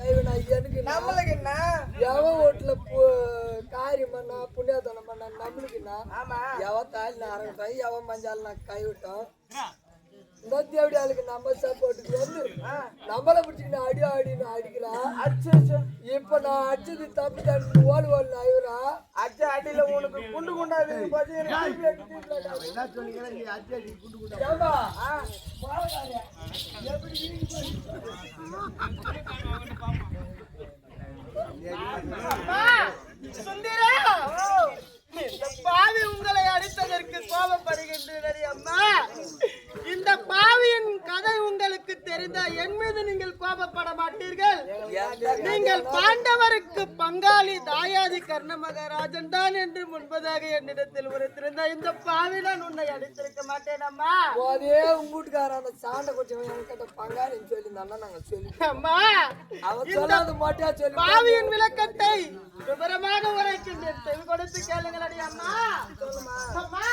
கைவினா எனக்கு நம்மளுக்கு என்ன எவன் வீட்டுல காரியம் பண்ணா புண்ணியத்தனம் பண்ணா நம்மளுக்கு என்ன எவன் தாலி ஆரம்பிட்டோம் எவன் மஞ்சால் நான் கைவிட்டோம் இந்த தேவடி ஆளுக்கு நம்ம சப்போர்ட்டுக்கு வந்து நம்மளை பிடிச்சிக்கிட்டு அடி அடின்னு அடிக்கிறான். இப்ப நான் அடிச்சது தப்பு தண்ணி ஓடு ஓடு ஆயிரா அச்ச அடியில உனக்கு குண்டு குண்டாது பாவி உங்களை அடித்ததற்கு கோபப்படுகின்றனர் அம்மா. இந்த பாவியின் கதை உங்களுக்கு தெரிந்த என் மீது நீங்கள் கோபப்பட மாட்டீர்கள். நீங்கள் பாண்டவருக்கு பங்காளி தாயாதி கர்ண மகாராஜன் தான் என்று முன்பதாக என்னிடத்தில் உரைத்திருந்த இந்த பாவி நான் உன்னை அடித்திருக்க மாட்டேன் அம்மா. அதே உங்க வீட்டுக்கார அந்த சாண்டை கொஞ்சம் பங்காளின்னு சொல்லி நாங்க சொல்லி அம்மா அவன் சொல்லாத மாட்டியா சொல்லி பாவியின் விளக்கத்தை விவரமாக உரைக்கின்றேன். செவி கொடுத்து கேளுங்கள் அடி அம்மா. சொல்லுமா அம்மா.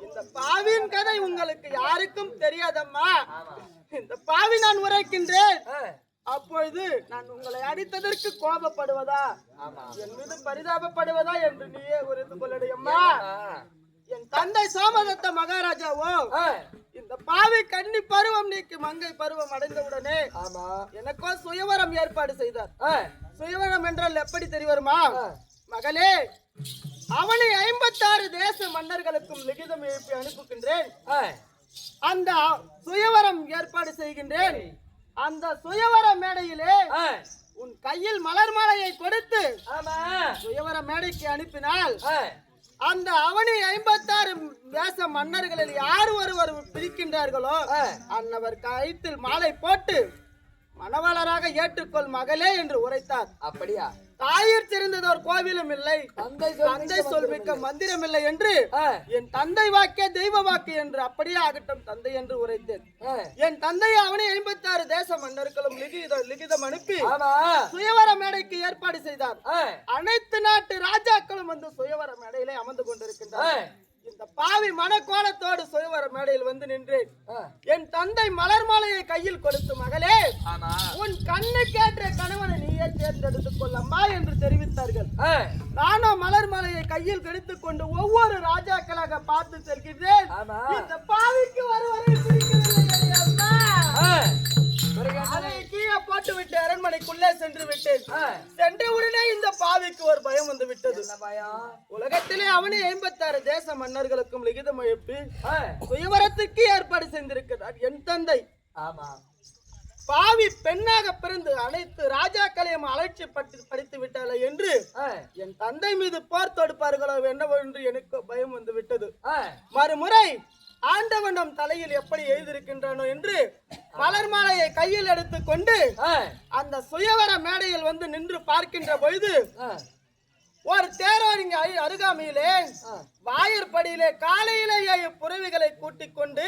இந்த பாவியின் கதை உங்களுக்கு யாருக்கும் தெரியாதம்மா. இந்த பாவி நான் உரைக்கின்றேன். அப்பொழுது நான் உங்களை அடித்ததற்கு கோபப்படுவதா என் மீது பரிதாபப்படுவதா என்று நீயே உரைத்து கொள்ளடையம்மா. என் தந்தை சோமதத்த மகாராஜாவோ இந்த பாவி கன்னி பருவம் நீக்கி மங்கை பருவம் அடைந்தவுடனே எனக்கோ சுயவரம் ஏற்பாடு செய்தார். சுயவரம் என்றால் எப்படி தெரியுமா மகளே? அவனை 56 தேச மன்னர்களுக்கும் லிகிதம் எழுப்பி அனுப்புகின்றேன். அந்த சுயவரம் ஏற்பாடு செய்கின்றேன். அந்த சுயவர மேடையிலே உன் கையில் மலர் மாலையை கொடுத்து சுயவர மேடைக்கு அனுப்பினால் அந்த அவனி 56 தேச மன்னர்களில் யார் ஒருவர் பிடிக்கின்றார்களோ அன்னவர் கழுத்தில் மாலை போட்டு மணவாளராக ஏற்றுக்கொள் மகளே என்று உரைத்தார். அப்படியா? தாயிற் சிறந்ததோர் கோவிலும் இல்லை, தந்தை சொல்மிக்க மந்திரம் இல்லை என்று என் தந்தை வாக்கே தெய்வ வாக்கு என்று அப்படியே ஆகட்டும் தந்தை என்று உரைத்தேன். என் தந்தை அவனை 56 தேச மன்னர்களும் லிகிதம் அனுப்பி சுயவர மேடைக்கு ஏற்பாடு செய்தார். அனைத்து நாட்டு ராஜாக்களும் வந்து சுயவர மேடையிலே அமர்ந்து கொண்டிருக்கின்றனர். இந்த பாவி மனக்கோலத்தோடு சுயவர மேடையில் வந்து நின்றேன். என் தந்தை மலர் மாலையை கையில் கொடுத்து மகளே உன் கண்ணு கேட்ட கணவனை நீயே தேர்ந்தெடுத்துக் கொள்ளம்மா என்று தெரிவித்தார்கள். நானும் மலர் மாலையை கையில் கெடுத்துக் கொண்டு ஒவ்வொரு ராஜாக்களாக பார்த்து செல்கிறேன். இந்த பாவிக்கு வருவரை அதை கீழே போட்டு விட்டு அரண்மனைக்குள்ளே சென்று விட்டேன். சென்ற உடனே இந்த பாவிக்கு ஒரு பயம் வந்து விட்டது. உலகத்திலே அவனே 56 தேச மன்னர்களுக்கும் லிகிதம் எழுப்பி சுயவரத்துக்கு ஏற்பாடு செய்திருக்கிறார் என் தந்தை. பாவி பெண்ணாக பிறந்து அனைத்து ராஜாக்களையும் அலட்சியப்பட்டு படித்து விட்டாளே என்று என் தந்தை மீது போர் தொடுப்பார்களோ என்னவென்று எனக்கு பயம் வந்து விட்டது. மறுமுறை ஆண்டவனம் தலையில் எப்படி எழுதியிருக்கின்றனோ என்று மலர் மாலையை கையில் எடுத்துக் கொண்டு அந்த சுயவர மேடையில் வந்து நின்று பார்க்கின்ற பொழுது ஒரு தேரோர் இங்க அருகாமையிலே வாயற்படியிலே காலையிலேயே புறவிகளை கூட்டிக் கொண்டு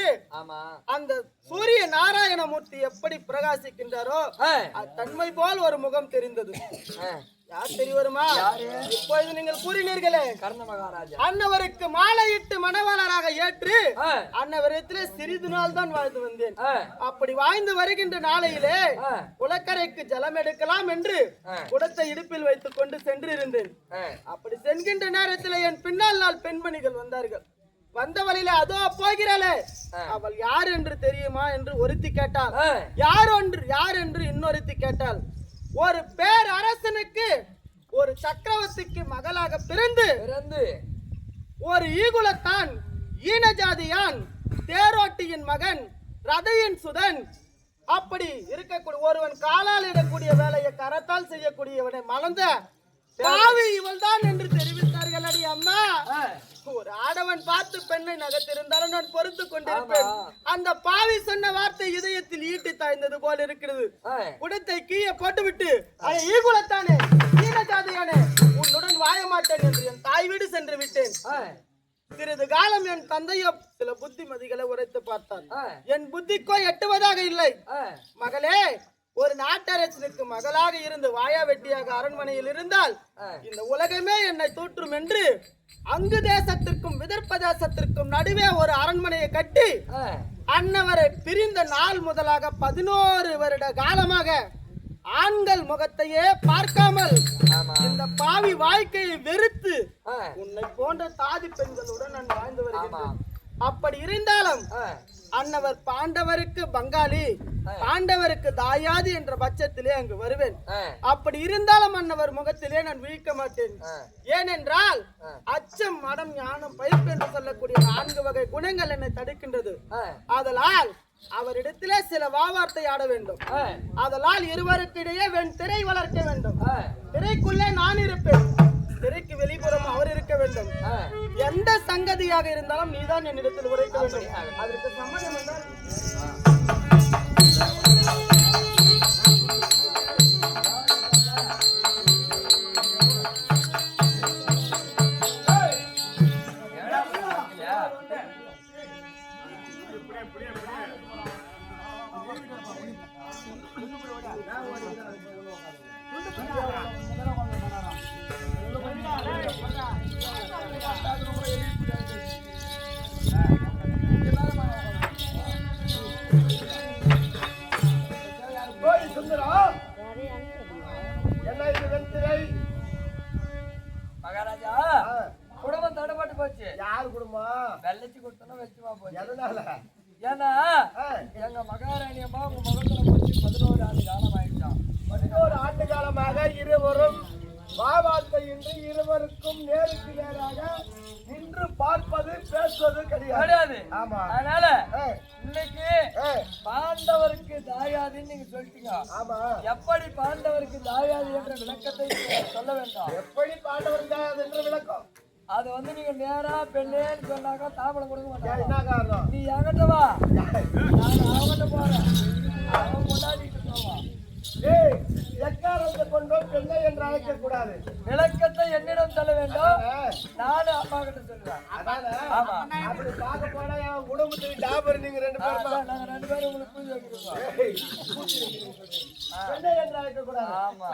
அந்த சூரிய நாராயணமூர்த்தி எப்படி பிரகாசிக்கின்றாரோ தன்மை போல் ஒரு முகம் தெரிந்தது. யார் தெரிய வருமா? இப்பொழுது நீங்கள் கூறினீர்களே கர்ண மகாராஜா அன்னவருக்கு மாலையிட்டு மணவாளராக ஏற்று அன்னவரத்திலே சிறிது நாள் தான் வாழ்ந்து வந்தேன். அப்படி வாழ்ந்து வருகின்ற நாளையிலே குளக்கரைக்கு ஜலம் எடுக்கலாம் என்று குடத்தை இடுப்பில் வைத்துக் கொண்டு சென்றிருந்தேன். அப்படி சென்கின்ற நேரத்தில் என் பின்னால் நாள் பெண்மணிகள் வந்தார்கள். வந்த வழியில அதோ போகிறாளே அவள் யார் என்று தெரியுமா என்று ஒருத்தி கேட்டாள். யார் என்று இன்னொருத்தி கேட்டாள். ஒரு பேர் அரசனுக்கு ஒரு சக்கரவர்த்திக்கு மகளாக பிறந்து ஒரு ஈகுலத்தான் ஈனஜாதியான் தேரோட்டியின் மகன் ரதையின் சுதன் அப்படி இருக்கக்கூடிய ஒருவன் காலால் இடக்கூடிய வேலையை கரத்தால் செய்யக்கூடியவனை மலர்ந்த பாவி இவள் தான் என்று தெரிவித்தார்கள். அடி அம்மா, ஒரு ஆடவன் பார்த்து பெண்ணை நகர்த்திருந்தாலும் நான் பொறுத்து கொண்டிருப்பேன். அந்த பாவி சொன்ன வார்த்தை இதயத்தில் ஈட்டி தாய்ந்தது போல் இருக்கிறது. குடத்தை கீழே போட்டுவிட்டு அதை ஈகுலத்தானே ஈனஜாதியானே உன்னுடன் வாழ மாட்டேன் என்று என் தாய் வீடு சென்று விட்டேன். சிறிது காலம் என் தந்தையோ சில புத்திமதிகளை உரைத்து பார்த்தான். என் புத்திக்கோ எட்டுவதாக இல்லை. மகளே, ஒரு நாட்டரசனுக்கு மகளாக இருந்து வாயா வெட்டியாக அரண்மனையில் இருந்தால் இந்த உலகமே என்னை தூற்றும் என்று அங்கு தேசத்திற்கும் விதர்ப்ப தேசத்திற்கும் நடுவே ஒரு அரண்மனையை கட்டி அன்னவரை பிரிந்த நாள் முதலாக 11 வருட காலமாக ஆண்கள் முகத்தையே பார்க்காமல் இந்த பாவி வாழ்க்கையை வெறுத்து உன்னை போன்ற தாதி பெண்களுடன் நான் வாழ்ந்து வருகிறேன். அப்படி இருந்தாலும் அன்னவர் பாண்டவருக்கு பங்காளி, பாண்டவருக்கு தாயாதி என்ற பட்சத்திலே அங்கு வருவேன். அப்படி இருந்தாலும் அன்னவர் முகத்திலே நான் விழிக்க மாட்டேன். ஏனென்றால் அச்சம், மடம், ஞானம், பயிர்ப்பு என்று சொல்லக்கூடிய 4 வகை குணங்கள் என்னை தடுக்கின்றது. ஆதலால் அவரிடத்திலே சில வார்த்தை ஆட வேண்டும். ஆதலால் இருவருக்கிடையே திரை வளர்க்க வேண்டும். திரைக்குள்ளே நான் இருப்பேன், திரைக்கு வெளிப்புறம் அவர் இருக்க வேண்டும். எந்த சங்கதியாக இருந்தாலும் நீதான் என்னிடத்தில் உரைக்க வேண்டும். அதற்கு சம்மதம் என்றால் மகாராஜா, குடும்பம் தடப்பட்டு போச்சு. யாரு குடும்பம்? வெள்ளச்சி கொடுத்தோம்னா வெச்சுமா போச்சு. எதனால? ஏன்னா எங்க மகாராணி அம்மா உங்க முகத்துல போச்சு 11 ஆண்டு காலம் ஆயிடுச்சான். 11 ஆண்டு காலமாக இருவரும் வார்த்தை இன்றி இருவருக்கும் நேருக்கு நேராக நின்று பார்ப்பது பேசுவது கிடையாது. ஆமா, அதனால இன்னைக்கு பாண்டவருக்கு தாயாதின்னு நீங்க சொல்லிட்டீங்க. ஆமா, எப்படி பாண்டவருக்கு தாயாது என்ற விளக்கத்தை சொல்ல வேண்டாம். எப்படி பாண்டவருக்கு தாயாது என்ற விளக்கம் அது வந்து நீங்க நேரா பெண்ணேன்னு சொன்னாக்கா தாம்பளம் கொடுக்க மாட்டாங்க. என்ன காரணம்? நீ என்கிட்ட வா, நான் அவங்கிட்ட போறேன், அவன் கொண்டாடிட்டு போவான். எக்காரத்தை கொண்டோம் பெண்ணை என்று அழைக்க கூடாது. விளக்கத்தை என்னிடம் சொல்ல வேண்டும், நானும் அம்மா கிட்ட சொல்லுவேன். ஆமா, அப்படி பார்க்க போனா என் குடும்பத்துக்கு டாபர் நீங்க 2 பேரும். நாங்க 2 பேரும் உங்களுக்கு பூஜை வைக்கிறோம். பெண்ணை என்று அழைக்க கூடாது. ஆமா,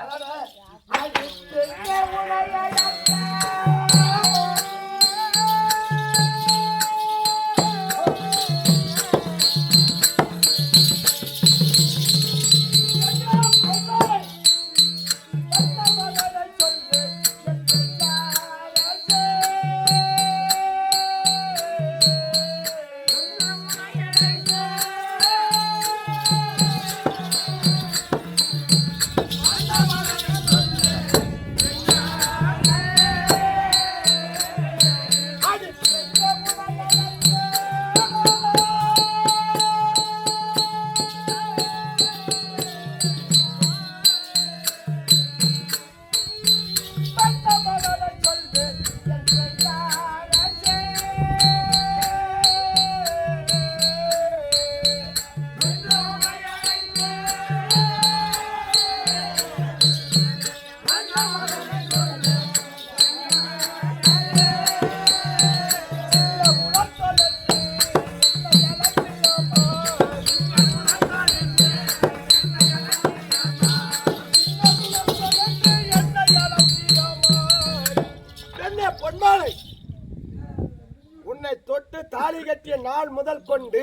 தாலி கட்டிய நாள் முதல் கொண்டு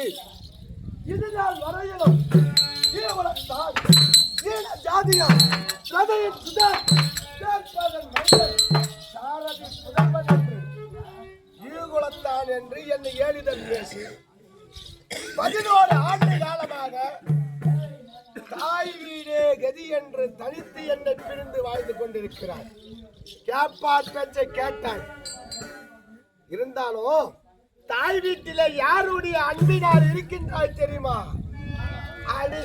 இது நாள் வரையிலும் ஈழவளத்தான் ஈழ ஜாதியார் ரதையின் சுதன் சேர்ப்பதன் மனிதன் சாரதி புதல்வன் என்று ஈகுலத்தான் என்று என்னை ஏளிதல் பேசி 11 ஆண்டு காலமாக தாய் வீடே கதி என்று தனித்து என்னை பிரிந்து வாழ்ந்து கொண்டிருக்கிறார். கேப்பார் பேச்சை கேட்டான். இருந்தாலும் தாய் வீட்டில யாருடைய அன்பினார் இருக்கின்றாய் தெரியுமா? அது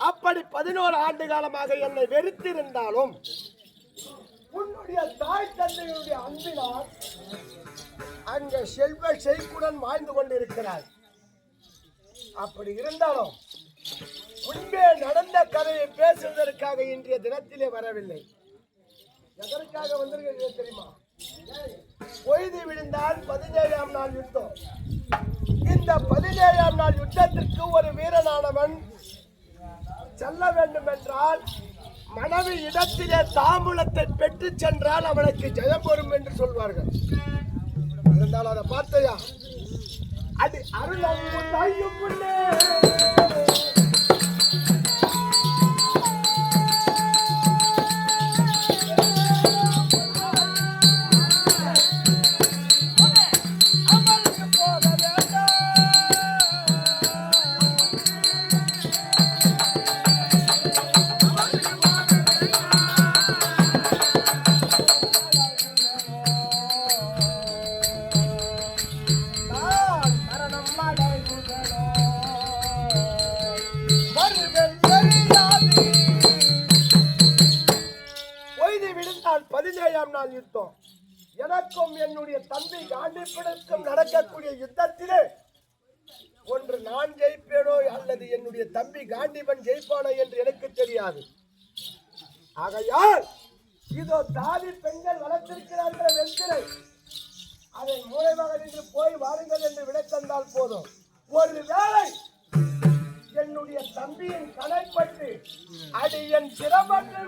அப்படி 11 ஆண்டு காலமாக என்னை வெறுத்திருந்தாலும் உன்னுடைய தாய் தந்தையுடைய அன்பினால் அங்க செல்வ செழிப்புடன் வாழ்ந்து கொண்டிருக்கிறார். அப்படி இருந்தாலும் முன்பே நடந்த கதையை பேசுவதற்காக இன்றைய தினத்திலே வரவில்லை. எதற்காக வந்திருக்கிறது தெரியுமா? பொய்து விழுந்தால் 17ஆம் நாள் யுத்தம். இந்த 17ஆம் நாள் யுத்தத்திற்கு ஒரு வீரனானவன் செல்ல வேண்டும் என்றால் மனைவி இடத்திலே தாம்பூலத்தை பெற்று சென்றால் அவனுக்கு ஜெயம் வரும் என்று சொல்வார்கள். இருந்தால் அதை பார்த்தையா? அது அருளும் யுத்தம். எனக்கும் என்னுடைய தம்பி காண்டிப்பிடக்கும் நடக்கக்கூடிய யுத்தத்திலே ஒன்று நான் ஜெயிப்பேனோ அல்லது என்னுடைய தம்பி காண்டிபன் ஜெயிப்பானோ என்று எனக்கு தெரியாது. ஆகையால் இதோ தாதி பெண்கள் வளர்த்திருக்கிறார்கள் வெற்றிலை, அதை மூளைமாக நின்று போய் வாருங்கள் என்று விடை தந்தால் போதும். ஒரு வேளை என்னுடைய தம்பியின் கடைப்பட்டு அது என் சிரமற்ற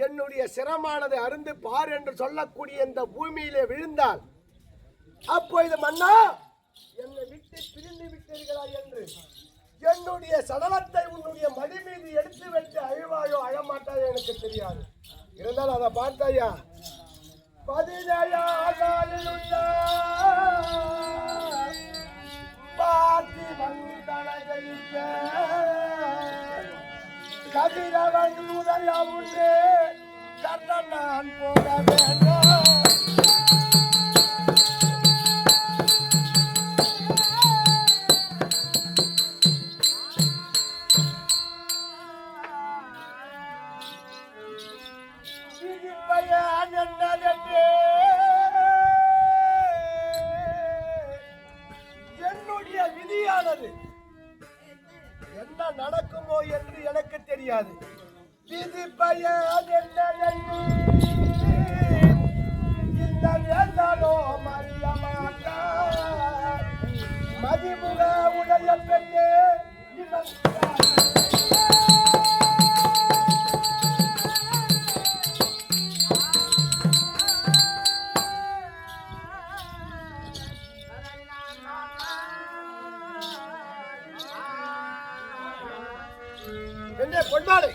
என்னுடைய சிரமானது அருந்து பார் என்று சொல்லக்கூடிய இந்த பூமியிலே விழுந்தால் அப்பொழுது மன்னா என்னை விட்டு பிரிந்து விட்டீர்களா என்று என்னுடைய சடலத்தை உன்னுடைய மடி மீது எடுத்து வைத்து அழுவாயோ அழமாட்டாயோ எனக்கு தெரியாது. இருந்தாலும் அதை பார்த்தாயா? 17 பார்த்து வந்து கதிரவன் உதயம் உண்டு கர்ணன் நான் போக வேண்டும். என்னுடைய விதியானது என்ன நடக்குமோ என்று எனக்கு தெரியாது. விதி பயன் இந்த வேண்டாலோ மறிய மாட்டார் மதிமுக உடைய பெண்ணே பொன்னாடை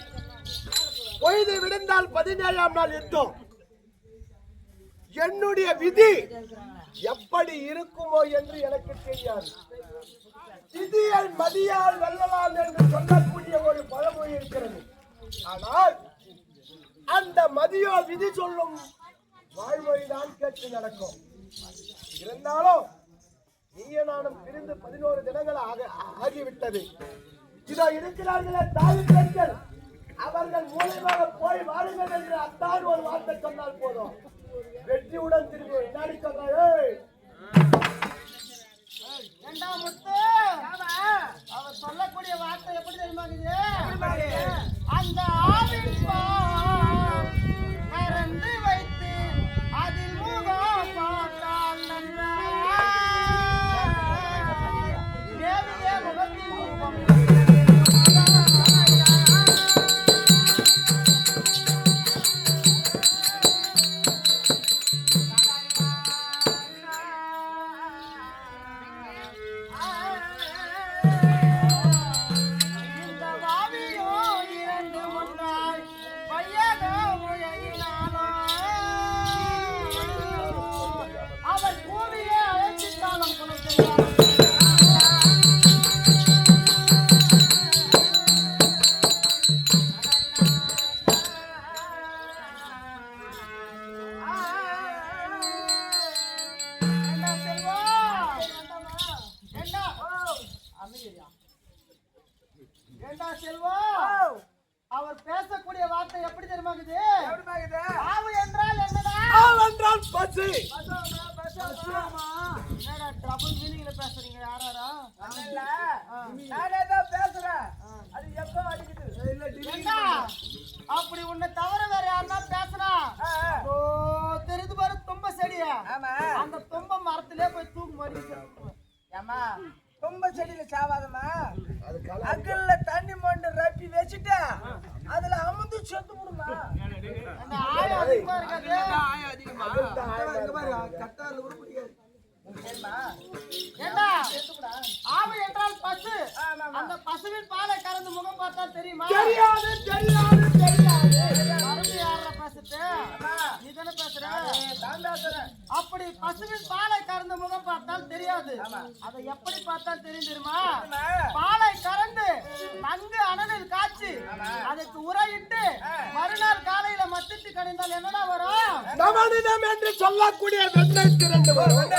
பொய்து விழுந்தால் 17ஆம் நாள் யுத்தம். என்னுடைய விதி எப்படி இருக்குமோ என்று எனக்கு தெரியாது. விதியை மதியால் வெல்லலாம் என்று சொல்லக்கூடிய ஒரு பழமொழி இருக்கிறது. ஆனால் அந்த மதியோ விதி சொல்லும் வாழ்மொழிதான் கேட்டு நடக்கும். இருந்தாலும் நீய நானும் பிரிந்து 11 தினங்கள் ஆகிவிட்டது. இதோ இருக்கிறார்களே தாய் பெண்கள், அவர்கள் மூலமாக போய் வாருங்கள் என்று அத்தான் ஒரு வார்த்தை சொன்னால் போதும், வெற்றியுடன் திரும்பி விளையாடி சொல்றாரு. அவர் சொல்லக்கூடிய வார்த்தை எப்படி தெரியுமா? அந்த ஆவின் மறந்து வைத்து அதில் முகம் பார்த்தால் முகத்தின் முகம் அவர் பேசக்கூடிய வார்த்தை எப்படி தெரியுமா? ஆவு என்றால் என்னடா? ஆவு என்றால் பசி. என்னடா ட்ரபிள் மீனிங்ல பேசுறீங்க? யாராரா? நானே தான் பேசுறேன். அது எப்போ அடிக்குது? அப்படி உன்னை தவிர வேற யாருன்னா பேசுறா? ஓ தெரிந்து பாரு, தும்ப செடியா? அந்த தும்ப மரத்திலே போய் தூக்கு மாடி. ஏமா தும்ப செடியில சாவாதமா? அக்கல்ல தண்ணி மொண்டு ரப்பி வச்சுட்டா அதுல அமுந்து செத்து போடுமா? அந்த ஆயம் அதிகமா இருக்காது. கட்டால உருப்படியா ஏண்டா ஆவு என்றால் பசு. அந்த பசுவின் பாலை கறந்து முகம் பார்த்தா தெரியுமா? தெரியாது தெரியாது தெரியாது. மறுபடியும் யாரா பேசுறது? நீ தானே பேசுற? அப்படி பசுவின் பாலை கறந்து முகம் பார்த்தால் தெரியாது. அதை எப்படி பார்த்தால் தெரியும் தெரியுமா? பாலை கறந்து நன்கு அனலில் காய்ச்சி அதுக்கு உரையிட்டு மறுநாள் காலையில மத்திட்டு கணிந்தால் என்னடா வரும்? நவனிதம் என்று சொல்லக்கூடிய வெண்ணெய் திரண்டு வரும்.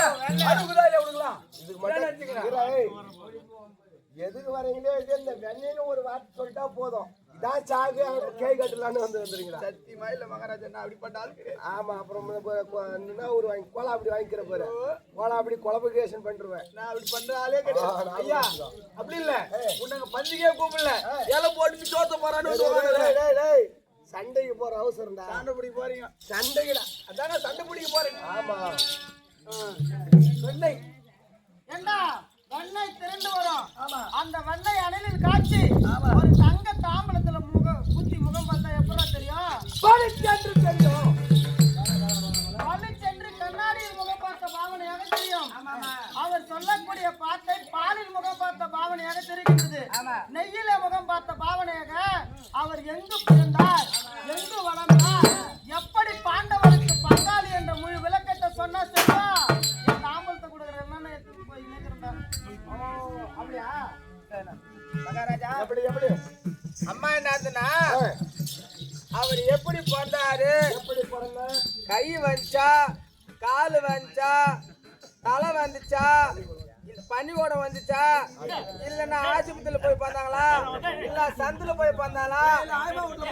எதுக்கு வரீங்களோ இந்த வெண்ணெய்னு ஒரு வார்த்தை சொல்லிட்டா போதும், இதான் சாகு கை கட்டலான்னு வந்துருங்களா? சத்தியமா இல்ல மகாராஜா, நான் அப்படிப்பட்ட ஆளு. ஆமா, அப்புறம் ஒரு வாங்கி கோலா அப்படி வாங்கிக்கிற போற கோலா அப்படி குழப்பகேஷன் பண்ணிருவேன். நான் அப்படி பண்ற ஆளே கிடையாது ஐயா. அப்படி இல்ல, உன்னை பந்திக்கே கூப்பிடல, இலை போட்டு சோத்த போறான்னு சண்டைக்கு போற அவசரம் தான். சண்டை பிடிக்க போறீங்க? சண்டைக்குடா, அதான சண்டை பிடிக்க போறீங்க. ஆமா. வெண்ணெய் ஏண்டா வெண்ணெய் திரண்டு வரும். அந்த வெண்ணெய் அனலில் காய்ச்சி ஒரு தங்க தாம்பலத்துல குத்தி முகம் பார்த்தா எப்படா தெரியும்? பளிச்சென்று தெரியும். பளிச்சென்று கண்ணாடியில் முகம் பார்த்த பாவனையாக தெரியும். அவர் சொல்லக்கூடிய பாட்டை பாலில் முகம் பார்த்த பாவனையாக தெரிகின்றது. நெய்யில முகம் பார்த்த பாவனையாக அவர் எங்கு பிறந்தார், எங்கு வளர்ந்தார், எப்படி பாண்டவருக்கு பங்காளி என்ற முழு விளக்கத்தை சொன்னா சரியா? என் தாம்பலத்தை கொடுக்குற என்னன்னு எடுத்துட்டு போய் நினைக்கிறேன்டா. அப்படியா மகாராஜா? எப்படி எப்படி அம்மா என்னதுன்னா, அவர் எப்படி பிறந்தாரு, எப்படி பிறந்த, கை வந்துச்சா, காலு வந்துச்சா, தலை வந்துச்சா, பனிக்கூடம் வந்துச்சா, இல்லன்னா ஆஸ்பத்திரியில போய் பார்த்தாங்களா, இல்ல சந்துல போய் பார்த்தாங்களா,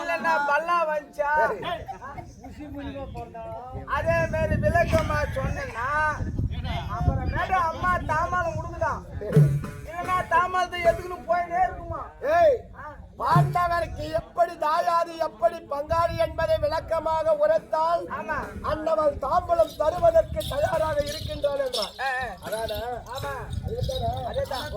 இல்லன்னா பல்லா வந்துச்சா, அதே மாதிரி விளக்கமா சொன்னா அப்புறமேட்டு அம்மா தாமாலம் கொடுக்குதான், இல்லன்னா தாமாலத்தை எதுக்குன்னு போயிட்டே இருக்குமா? ஏய், பாண்டவருக்கு எப்படி தாயாது எப்படி பங்காளி என்பதை விளக்கமாக உரைத்தால் அன்னவள் தாம்பலம் தருவதற்கு தயாராக இருக்கின்றாள் என்றார். அதான? ஆமா, அதேதான்.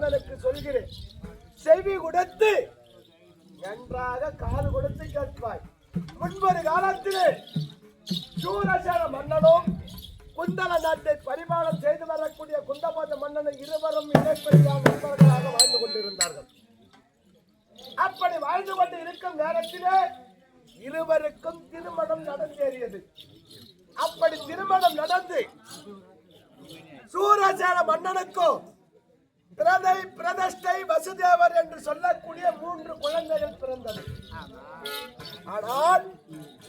மன்னனுக்கு சொல்கிறேன். செவி கொடுத்து நன்றாக காது கொடுத்து கேட்பாய். முன்பொரு காலத்திலே சூரசேன மன்னனும் குந்தல நாட்டை பரிமாணம் செய்து வரக்கூடிய குந்தபாத மன்னனும் இருவரும் இணைப்படியாக நண்பர்களாக வாழ்ந்து கொண்டிருந்தார்கள். அப்படி வாழ்ந்து கொண்டு இருக்கும் நேரத்திலே இருவருக்கும் திருமணம் நடந்தேறியது. அப்படி திருமணம் நடந்து சூரசேன மன்னனுக்கும் பிரதிஷ்டை வசுதேவர் என்று சொல்லக்கூடிய 3 குழந்தைகள் பிறந்தது. ஆனால்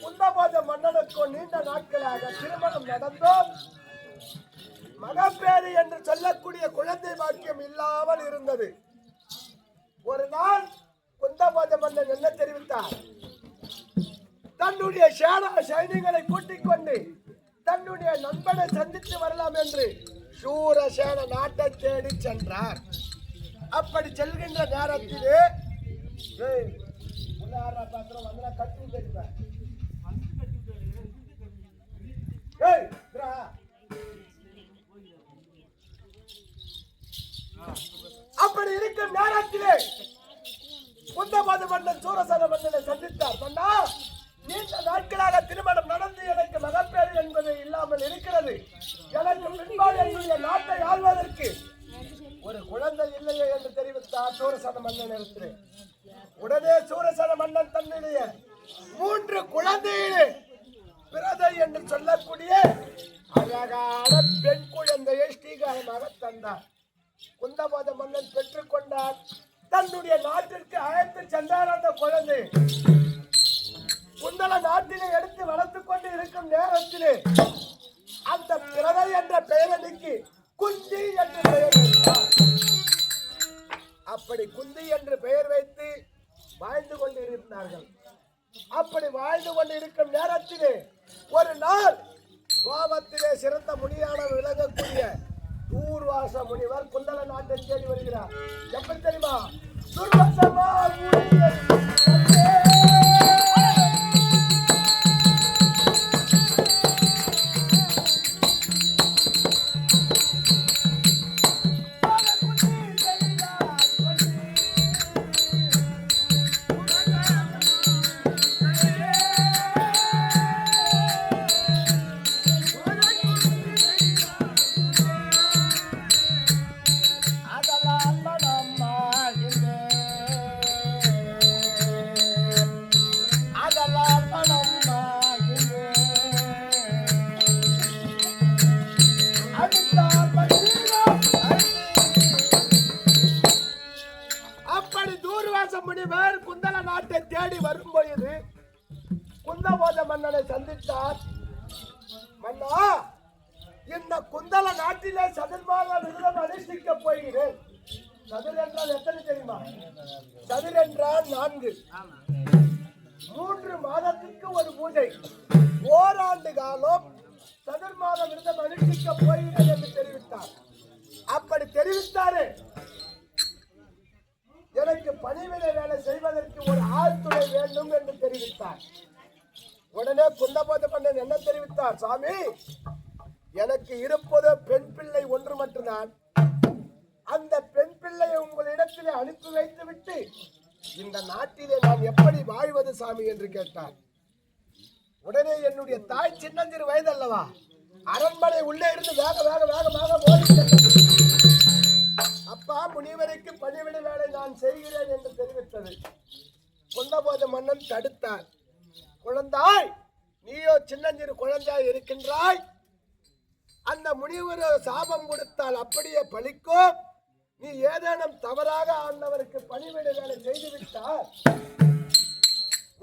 குந்தபாத மன்னனுக்கும் நீண்ட நாட்களாக திருமணம் நடந்தோம் மகப்பேறு என்று சொல்லக்கூடிய குழந்தை பாக்கியம் இல்லாமல் இருந்தது. ஒரு நாள் குந்தபாத மன்னன் என்ன தெரிவித்தார்? தன்னுடைய சைனிகளை கூட்டிக் கொண்டு தன்னுடைய நண்பனை சந்தித்து வரலாம் என்று சூரசேன நாட்டை தேடி சென்றார். அப்படி செல்கின்ற நேரத்திலே அப்படி இருக்கும் நேரத்திலே குந்தபாத மன்னன் சூரசேன மன்னனை சந்தித்தார். சொன்னா, நீண்ட நாட்களாக திருமணம் நடந்து எனக்கு மகப்பேறு என்பது இல்லாமல் இருக்கிறது. எனக்கு பின்பாடு என்னுடைய நாட்டை ஆள்வதற்கு ஒரு குழந்தை இல்லையே என்று தெரிவித்தார் சூரசேன மன்னன் இடத்திலே. உடனே சூரசேன மன்னன் தன்னுடைய 3 குழந்தைகளே பிரதை என்று சொல்லக்கூடிய அழகான பெண் குழந்தையை ஸ்ரீகாரமாக தந்தார். குந்தபாத மன்னன் பெற்றுக் கொண்டார். தன்னுடைய நாட்டிற்கு அழைத்து சென்றார். அந்த குழந்தை குந்தல நாட்டிலே எடுத்து வளர்த்துக் கொண்டு இருக்கும் நேரத்திலே அந்த பிரதை என்ற பெயரனுக்கு குந்தி என்று பெயர் வைத்தார். அப்படி குந்தி என்று பெயர் வைத்து வாழ்ந்து கொண்டிருந்தார்கள். அப்படி வாழ்ந்து கொண்டிருக்கும் நேரத்திலே ஒரு நாள் கோபத்திலே சிறந்த முனியான விளங்கக்கூடிய தூர்வாச முனிவர் குந்தல நாட்டை தேடி வருகிறார். எப்படி தெரியுமா? துர்வாசமா முனிவர் குந்தல நாட்டை தேடி வரும்பொழுது குந்தபாத மன்னனை சந்தித்தார். மன்னா, இந்த குந்தல நாட்டிலே சதுர்மாத விரதம் அனுஷ்டிக்க போகிறேன். சதுர் என்றால் எத்தனை தெரியுமா? சதுர் என்றால் 4. 3 மாதத்திற்கு ஒரு பூஜை. ஓராண்டு காலம் சதுர்மாத விரதம் அனுஷ்டிக்க போகிறேன் என்று தெரிவித்தார். அப்படி தெரிவித்தாரு. எனக்கு பணிவிடை வேலை செய்வதற்கு ஒரு ஆழ்துணை வேண்டும் என்று தெரிவித்தார். உடனே குந்தபாத மன்னன் என்ன தெரிவித்தார்? சாமி, எனக்கு இருப்பது பெண் பிள்ளை ஒன்று மட்டும்தான். அந்த பெண் பிள்ளையை உங்களிடத்திலே அனுப்பி வைத்து விட்டு இந்த நாட்டிலே நான் எப்படி வாழ்வது சாமி என்று கேட்டார். உடனே என்னுடைய தாய் சின்னஞ்சிறு வயது அல்லவா, அரண்மனை உள்ளே இருந்து வேகமாக ஓடி சென்றது. அப்பா, முனிவருக்கு பணிவிடை வேலை நான் செய்கிறேன் என்று தெரிவித்தது. குந்தபாத மன்னன் தடுத்தார். குழந்தாய், நீயோ சின்னஞ்சிறு குழந்தையாய் இருக்கின்றாய். அந்த முனிவர் சாபம் கொடுத்தால் அப்படியே பலிக்கும். நீ ஏதேனும் தவறாக ஆண்டவருக்கு பணிவிடை வேலை செய்துவிட்டால்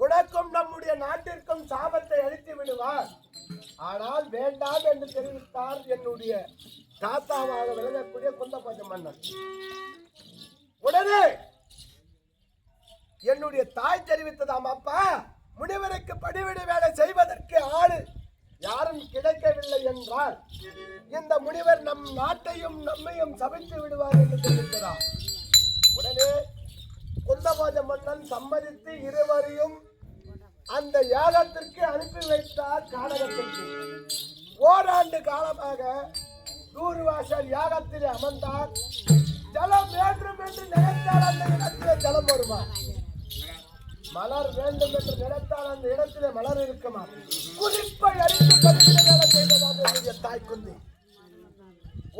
உனக்கும் நம்முடைய நாட்டிற்கும் சாபத்தை அளித்து விடுவார். ஆனால் வேண்டாம் என்று தெரிவித்தார் என்னுடைய தாத்தாவாக விளங்கக்கூடிய குந்தபாத மன்னன். உடனே என்னுடைய தாய் தெரிவித்ததாம், அப்பா, முனிவருக்கு பணிவிடை வேலை செய்வதற்கு ஆளு யாரும் கிடைக்கவில்லை என்றால் இந்த முனிவர் நம் நாட்டையும் நம்மையும் சமைத்து விடுவார் என்று தெரிவித்தார். உடனே குந்தபாத மன்னன் சம்மதித்து இருவரையும் அந்த யாகத்திற்கு அனுப்பி வைத்தார். கானகத்திற்கு ஓராண்டு காலமாக தூர்வாசல் யாகத்தில் அமர்ந்தார். ஜலம் வேண்டும் என்று நினைத்தால் அந்த இடத்திலே ஜலம் வருமா? மலர் வேண்டும் என்று நினைத்தால் அந்த இடத்திலே மலர் இருக்குமா? குறிப்பை அறிந்து பதிவிட வேலை செய்ததாக என்னுடைய தாய் குந்தி.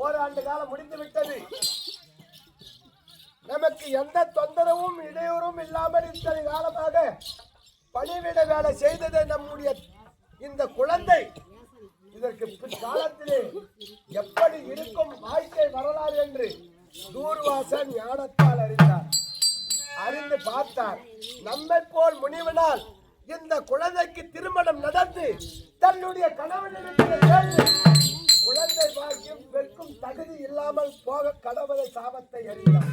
ஓராண்டு காலம் முடிந்து விட்டது. நமக்கு எந்த தொந்தரவும் இடையூறும் இல்லாமல் இத்தனை காலமாக பணிவிட வேலை செய்தது நம்முடைய இந்த குழந்தை. இதற்கு பிற்காலத்திலே எப்படி இருக்கும் வாழ்க்கை வரலாறு என்று தூர்வாசன் ஞானத்தால் அறிந்தார். அறிந்து பார்த்தார். நம்மை போல் முனிவனால் இந்த குழந்தைக்கு திருமணம் நடந்து தன்னுடைய கணவனிடத்தில் சேர்ந்து குழந்தை பாக்கியம் பெற்கும் தகுதி இல்லாமல் போக கடவுளை சாபத்தை அறிந்தார்.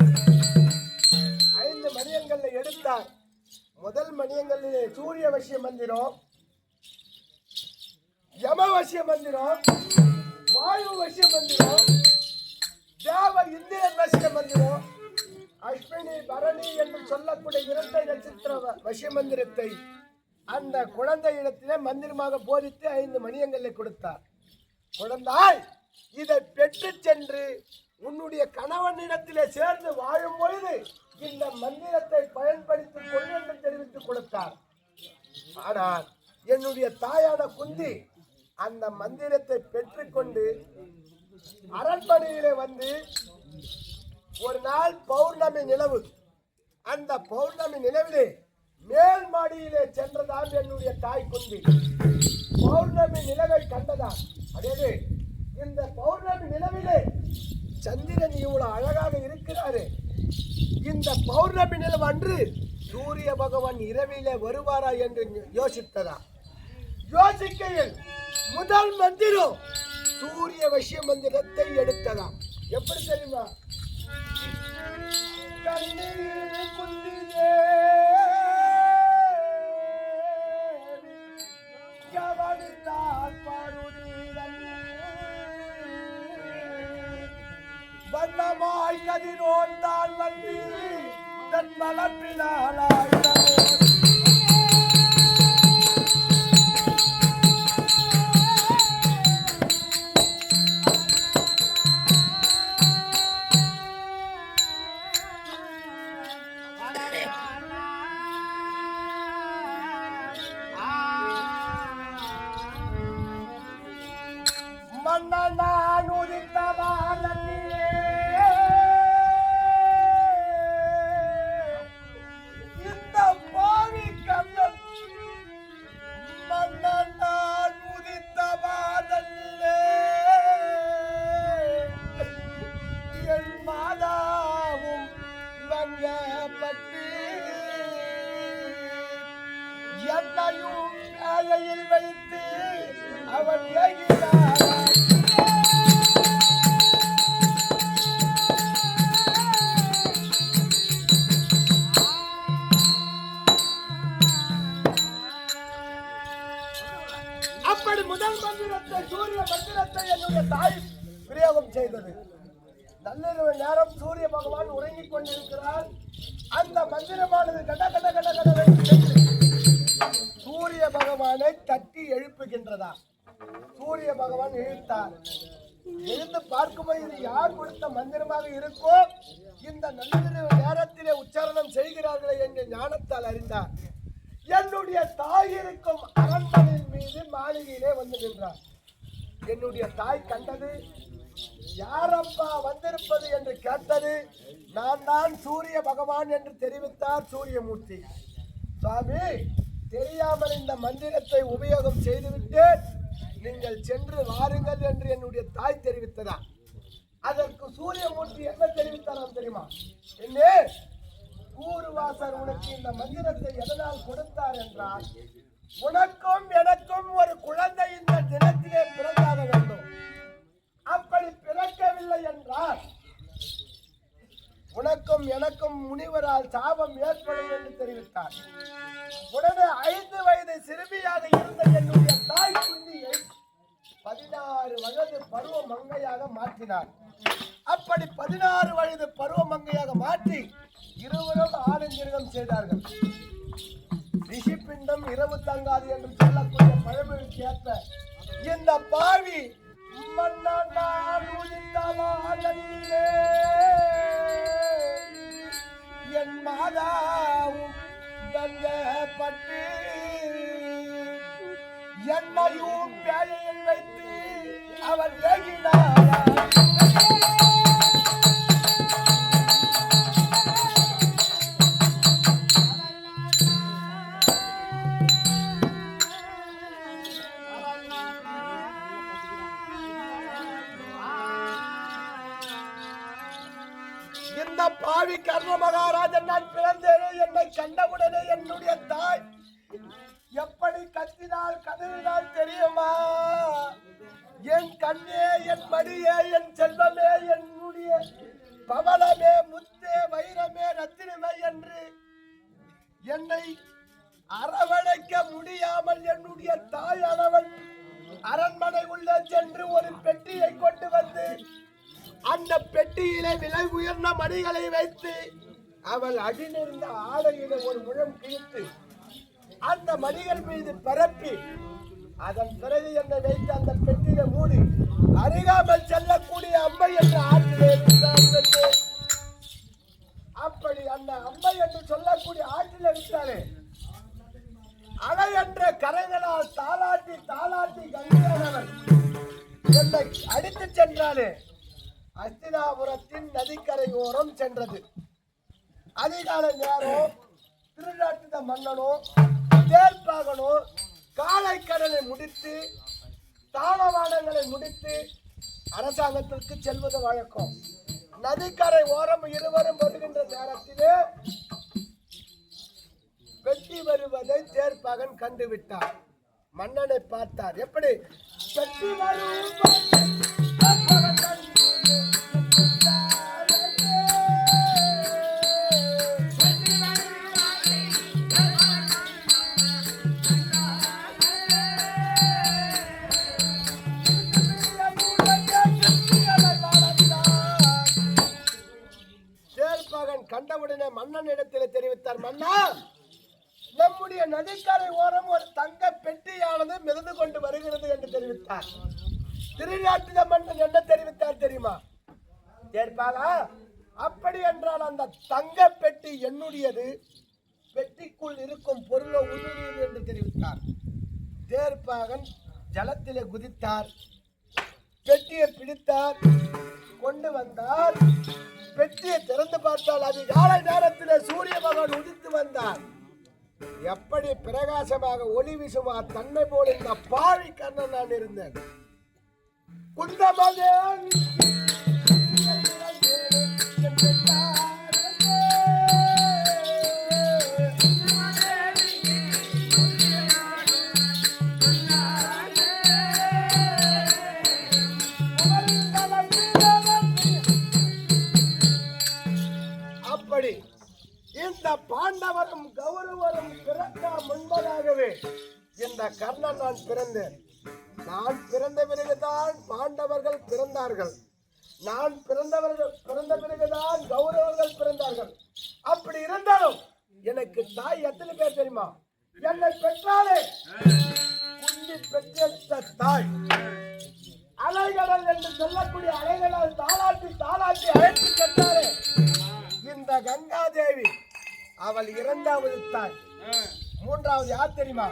5 மணியங்களை எடுத்தார். முதல் மணியங்களிலே சூரிய வசிய மந்திரம், யம வசிய மந்திரம், வாயு வசிய மந்திரம், தேவ இந்திரன் வசிய மந்திரம், அஸ்வினி பரணி என்று சொல்லக்கூடிய 2 நட்சத்திர வசிய மந்திரத்தை அந்த குழந்தையிடத்திலே மந்திரமாக போதித்து 5 மணியங்களை கொடுத்தார். குழந்தாய், இதை பெற்று சென்று உன்னுடைய கணவனிடத்திலே சேர்ந்து வாழும் பொழுது இந்த மந்திரத்தை பயன்படுத்திக் கொள் என்று தெரிவித்துக் கொடுத்தார். ஆனால் என்னுடைய தாயான குந்தி அந்த மந்திரத்தை பெற்றுக்கொண்டு அரண்மனையிலே வந்து ஒரு நாள் பௌர்ணமி நிலவு, அந்த பௌர்ணமி நிலவிலே மேல் மாடியிலே சென்றதான் என்னுடைய தாய் குந்தி. பௌர்ணமி நிலவை கண்டதான். அதே இந்த பௌர்ணமி நிலவிலே சந்திரன் இவ்வளவு அழகாக இருக்கிறாரு, இந்த பௌர்ணமி நிலவு அன்று சூரிய பகவான் இரவிலே வருவாரா என்று யோசித்ததா. யோசிக்கையில் முதல் மந்திரம் சூரிய வசிய மந்திரத்தை எடுத்ததாம். எப்படி தெரியுமா? கண்ணீர் குந்தியே கவனித்தால் வண்ணமாய் கதிரோன் தான் வந்து தன் மலப்பினாலாய் மன்னன் உதித்தவான் என்னையும் வேலையில் வைத்து அவன் ஏகினார். அப்படி முதல் மந்திரத்தை சூரிய மந்திரத்தை என்னுடைய தாய் பிரயோகம் செய்தது. நள்ளிரவு நேரம் சூரிய பகவான் உறங்கிக் கொண்டிருக்கிறார். அந்த மந்திரமானது கட கட கட கட சூரிய பகவானை தட்டி எழுப்புகின்றதா. சூரிய பகவான் எழுத்தார். எழுந்து பார்க்கும்போது இது யார் கொடுத்த மந்திரமாக இருக்கோ இந்த நள்ளிரவு நேரத்திலே உச்சாரணம் செய்கிறார்களே என்று ஞானத்தால் அறிந்தார். என்னுடைய தாய் இருக்கும் அரண்மனையின் மீது மாளிகையிலே வந்து நின்றார். என்னுடைய தாய் கண்டது, யாரப்பா வந்திருப்பது என்று கேட்டது. நான் தான் சூரிய பகவான் என்று தெரிவித்தார் சூரியமூர்த்தி. சுவாமி, தெரியாமல் இந்த மந்திரத்தை உபயோகம் செய்துவிட்டேன், நீங்கள் சென்று வாருங்கள் என்று என்னுடைய தாய் தெரிவித்ததா. அதற்கு சூரியமூர்த்தி என்ன தெரிவித்தாராம் தெரியுமா? என்னே, கூறுவாசர் உனக்கு இந்த மந்திரத்தை எதனால் கொடுத்தார் என்றால், உனக்கும் எனக்கும் ஒரு குழந்தை இந்த தினத்திலே பிறந்தாக வேண்டும். அப்படி பிறக்கவில்லை என்றால் உனக்கும் எனக்கும் முனிவரால் சாபம் ஏற்படும் என்று தெரிவித்தார். உடனே 5 வயது சிறுமியாக இருந்த என்னுடைய தாய் குந்தியை 16 வயது பருவ மங்கையாக மாற்றினார். அப்படி 16 வயது பருவ மங்கையாக மாற்றி இருவரும் ஆனந்திரகம் செய்தார்கள். ரிஷிப்பிண்டம் இரவு தங்காது என்று சொல்லக்கூடிய பழமொழிக்கு ஏற்ப இந்த பாவி மன்னன் உதித்தவானிலே என்னையும் பேழையில் வைத்து அவன் ஏகினார். இந்த பாவி கர்ண மகாராஜன் நான் பிறந்தேனே, என்னை கண்டவுடனே என்னுடைய தாய் எப்படி கத்தினால் கதறினால் தெரியுமா? என் கண்ணே, என் மடியே, என் செல்வமே, என்னுடைய பவளமே, முத்தே, வைரமே, ரத்தினமே என்று என்னை அரவணைக்க முடியாமல் என்னுடைய தாய் அளவன் அரண்மனை உள்ளே சென்று ஒரு பெட்டியை கொண்டு வந்து அந்த பெட்டியிலே விலை உயர்ந்த மணிகளை வைத்து அவள் அடிநிருந்த ஆடையிலே ஒரு முழம் கிழித்து அந்த மணிகள் மீது பரப்பி அதன் பிறகு என்னை வைத்து அந்த பெட்டியில மூடி அருகாமல் செல்லக்கூடிய அம்மை என்ற ஆற்றிலே விட்டார். அப்படி அந்த அம்மை என்று சொல்லக்கூடிய ஆற்றிலே விட்டாலே அலை என்ற கரைகளால் தாளாட்டி தாளாட்டி கங்கையானவன் என்னை அடித்து சென்றாலே அஸ்தினாபுரத்தின் நதிக்கரை ஓரம் சென்றது. அதிகால நேரம் திருநாட்டு மன்னனோ தேர்ப்பாகனோ காலைக்கடலை முடித்து தாளவானங்களை முடித்து அரசாங்கத்திற்கு செல்வது வழக்கம். நதிக்கரை ஓரம் இருவரும் வருகின்ற நேரத்திலே பெட்டி வருவதை தேர்ப்பாகன் கண்டுவிட்டார். மன்னனை பார்த்தார். எப்படி பெட்டி கண்டவுடனே மன்னன் இடத்தில் தெரிவித்தார். மன்னா, நம்முடைய நதிக்கரை ஓரம் ஒரு தங்க பெட்டியானது மிதந்து கொண்டு வருகிறது என்று தெரிவித்தார். திருநாட்டில மன்னன் என்ன தெரிவித்தார் தெரியுமா? கேட்பாரா? அப்படி என்றால் அந்த தங்க பெட்டி என்னுடையது, பெட்டிக்குள் இருக்கும் பொருளோ உன்னுடையது என்று தெரிவித்தார். தேர்ப்பாகன் ஜலத்திலே குதித்தார், பெட்டியை பிடித்தார், கொண்டு வந்தார். பெட்டியை திறந்து பார்த்தால் அதிகாலை நேரத்திலே சூரிய பகவான் உதித்து வந்தார். எப்படி பிரகாசமாக ஒளி வீசுமா தன்னை போல் இந்த பாவி கண்ணன் நான் இருந்தேன். குந்தமதே அப்படி இந்த பாண்டவரும் கௌரவரும் பிறக்க முன்பதாகவே இந்த கர்ணன் நான் பிறந்தேன். நான் பிறந்த பிறகுதான் பாண்டவர்கள் பிறந்தார்கள். நான் பிறந்த பிறகுதான் கௌரவர்கள் பிறந்தார்கள். அப்படி இருந்தாலும் எனக்கு தாய் எத்தனை பேர் தெரியுமா? என்னை பெற்றாலே குண்டி பெற்ற தாய் அலைகடல் என்று சொல்லக்கூடிய அலைகளால் தாளாட்டி தாளாட்டி அழைத்து சென்றாரே இந்த கங்காதேவி, அவள் இரண்டாவது தாய். மூன்றாவது யார் தெரியுமா?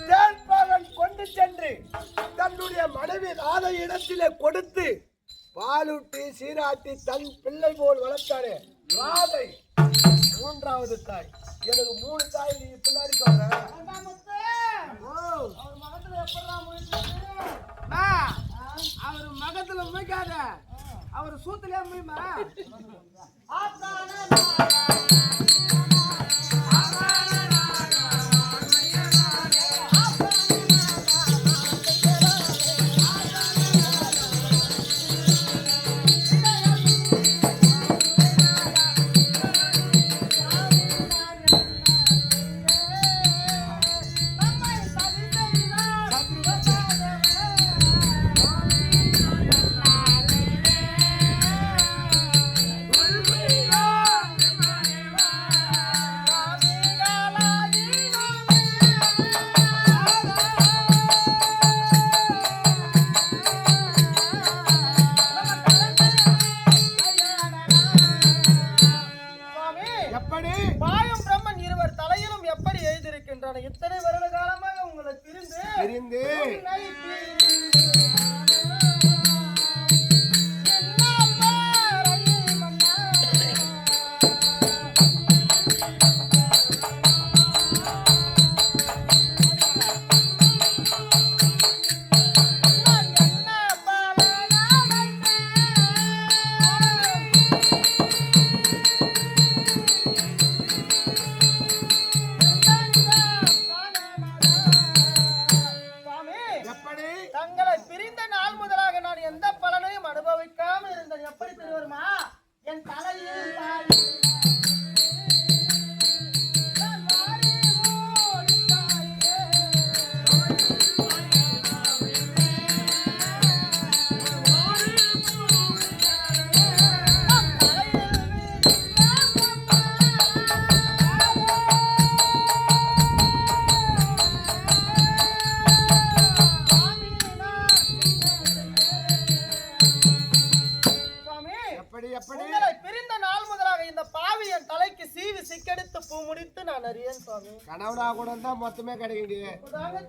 தேர்ப்பாகன் கொண்டு சென்று தன்னுடைய மனைவி ராதை இடத்திலே கொடுத்து பாலூட்டி சீராட்டி தன் பிள்ளை போல் வளர்த்தாரே ராதை, மூன்றாவது தாய். எனக்கு 3 தாய். நீ பின்னாடி சொல்ற அவர் மகத்துல முயக்காத, அவர் சூத்திலே முயமா. பாயும் பிரம்மன் இருவர் தலையிலும் எப்படி எழுதியிருக்கின்றன? இத்தனை வருட காலமாக உங்களை பிரிந்து பிரிந்து தங்களை பிரிந்த நாள் முதலாக நான் எந்த பலனையும் அனுபவிக்காமல் இருந்தேன். எப்படி தெரியுமா? என் தலையில் உங்களை பிரிந்த நாள் முதலாக இந்த பாவி என் தலைக்கு சீவி சிக்கெடுத்து பூ முடித்து நான் அறியேன் சுவாமி. கணவனா கூட தான் மொத்தமே கிடைக்குது.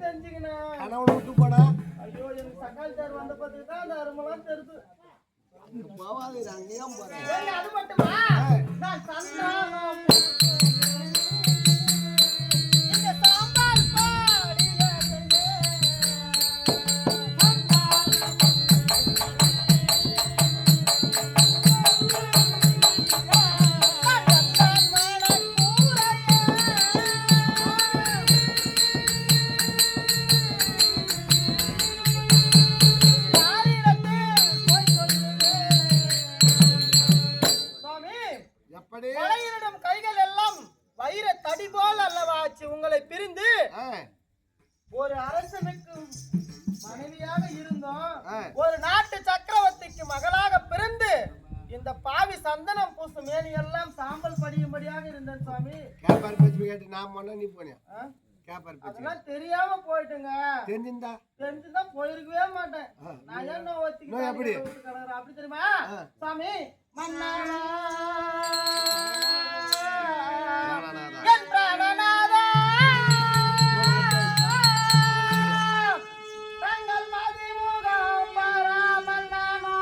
தெரிஞ்சுக்கினேன். கணவனை விட்டு போனா ஐயோ எனக்கு சகால் தேர் வந்த பத்தி தான் அந்த அருமெல்லாம் தெரியுது. போவாது அங்கேயும் போறேன். அது மட்டுமா நான் சந்தானம் இந்த சாம்பார் மலையினிடம் கைகள் எல்லாம் வைர தடி போல் அல்லவாச்சு. உங்களை பிரிந்து ஒரு அரசனுக்கு மனைவியாக இருந்தோம். ஒரு நாட்டு சக்கரவர்த்திக்கு மகளாக பிறந்து இந்த பாவி சந்தனம் பூசு மேனி எல்லாம் சாம்பல் படியும்படியாக இருந்தேன் சுவாமி. நான் முன்ன நீ போனேன். அதெல்லாம் தெரியாம போயிட்டுங்க. தெரிஞ்சுதான் போயிருக்கவே மாட்டேன். நான் என்ன அப்படி அப்படி தெரியுமா சுவாமி? மன்னானா என் பிராணநாதா தங்கள் மதிமுகம் பராமன்னானோ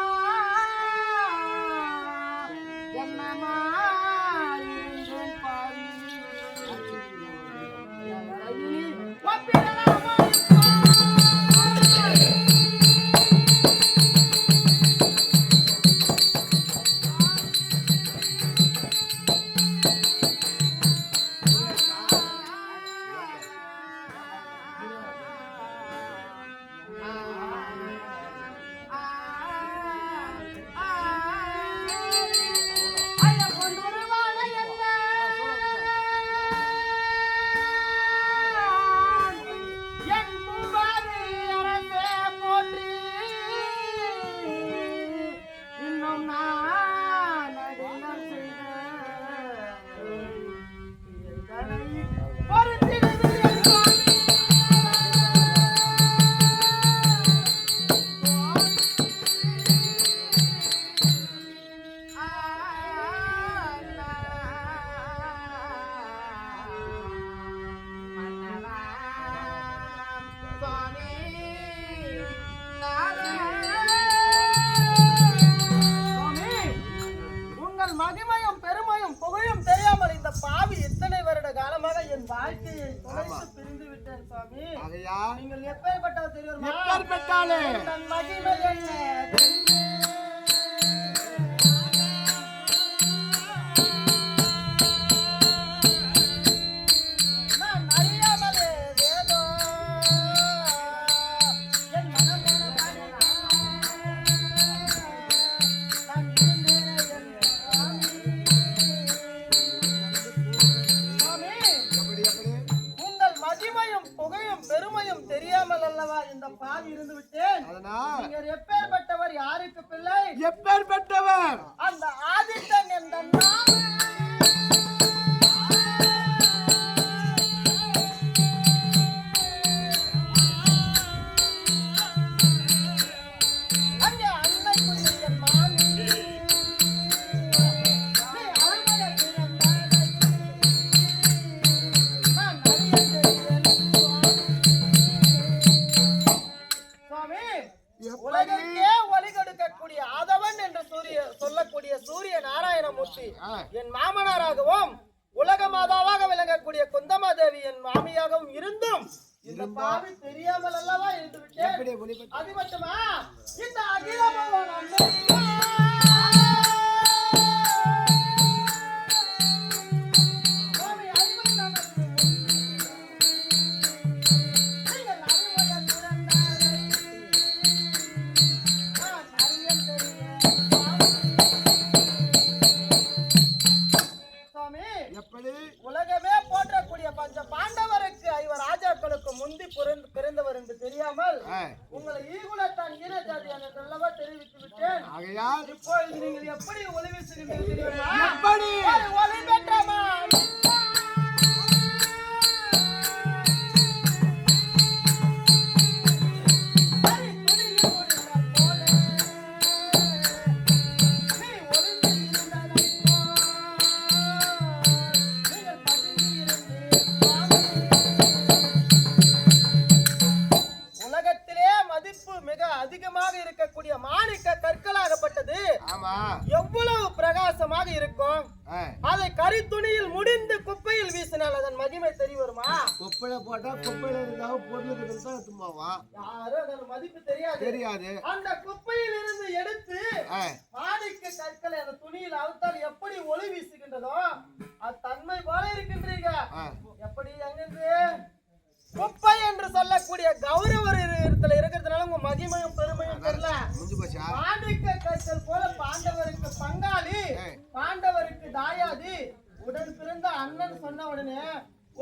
என்னமா இருந்தேன் பாவி ஒப்பிடலாமா மகிமையும் பெருமையும் புகழும் தெரியாமல் இந்த பாவி இத்தனை வருட காலமாக என் வாழ்க்கையை தொலைத்து பிரிந்து விட்டேன் சுவாமி. நீங்கள் எப்பேற்பட்டவர் தெரியுமா? தன் மகிமை என்ன பெருமையும் தெரியாமல் அல்லவா இந்த பாவி இருந்து விட்டேன். நீங்கள் எப்பேற்பட்டவர் யாருக்கு என் மாமனாராகவும் உலக மாதாவாக விளங்கக்கூடிய குந்தமாதேவி என் மாமியாகவும் இருந்தும் இந்த பாவி தெரியாமல் அல்லவா இருந்து விட்டேன். அது மட்டுமா இந்த அகில உலகமே போற்றக்கூடிய பஞ்ச பாண்டவருக்கு 5 ராஜாக்களுக்கு முந்தி பிறந்தவர் என்று தெரியாமல் உங்களை ஈகுலத்தான் ஈனஜாதி என நல்லவா தெரிவித்து விட்டேன். இப்பொழுது நீங்கள் எப்படி ஒளி வீசுகின்றீர்கள்? ஒளி பெற்றமா அதிகமாக இருக்கக்கூடிய மாணிக்க கற்களாகப்பட்டது எவ்வளவு பிரகாசமாக இருக்கும். அதை கரித்துணியில் முடிந்து குப்பையில் வீசினால் அதன் மகிமை தெரிய வருமா? குப்பையில போட்டா குப்பையில இருந்தாலும் பொருளுக்கு சும்மாவா யாரும் அதன் மதிப்பு தெரியாது. அந்த குப்பையில் இருந்து எடுத்து மாணிக்க கற்களை அந்த துணியில் அவுத்தால் எப்படி ஒளி வீசுகின்றதோ அது தன்மை போல இருக்கின்றீங்க. எப்படி அங்கிருந்து குப்பை என்று சொல்லக்கூடிய கௌரவ இடத்துல இருக்கிறதுனால உங்க மகிமையும் பெருமையும் தெரியல. மாணிக்க கற்கள் போல பாண்டவருக்கு பங்காளி, பாண்டவருக்கு தாயாதி, உடன் பிறந்த அண்ணன் சொன்ன உடனே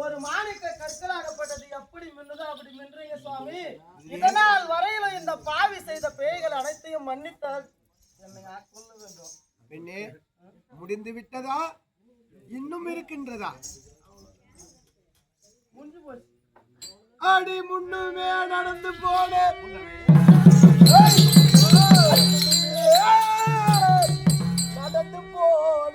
ஒரு மாணிக்க கற்களாகப்பட்டது எப்படி மின்னுதோ அப்படி மின்றீங்க சுவாமி. இதனால் வரையிலும் இந்த பாவி செய்த பேய்கள் அனைத்தையும் மன்னித்தால் என்னை ஆட்கொள்ள வேண்டும். பெண்ணே, முடிந்து விட்டதா இன்னும் இருக்கின்றதா? முடிஞ்சு போச்சு. அடி முன்னுமே நடந்து போன நடந்து போன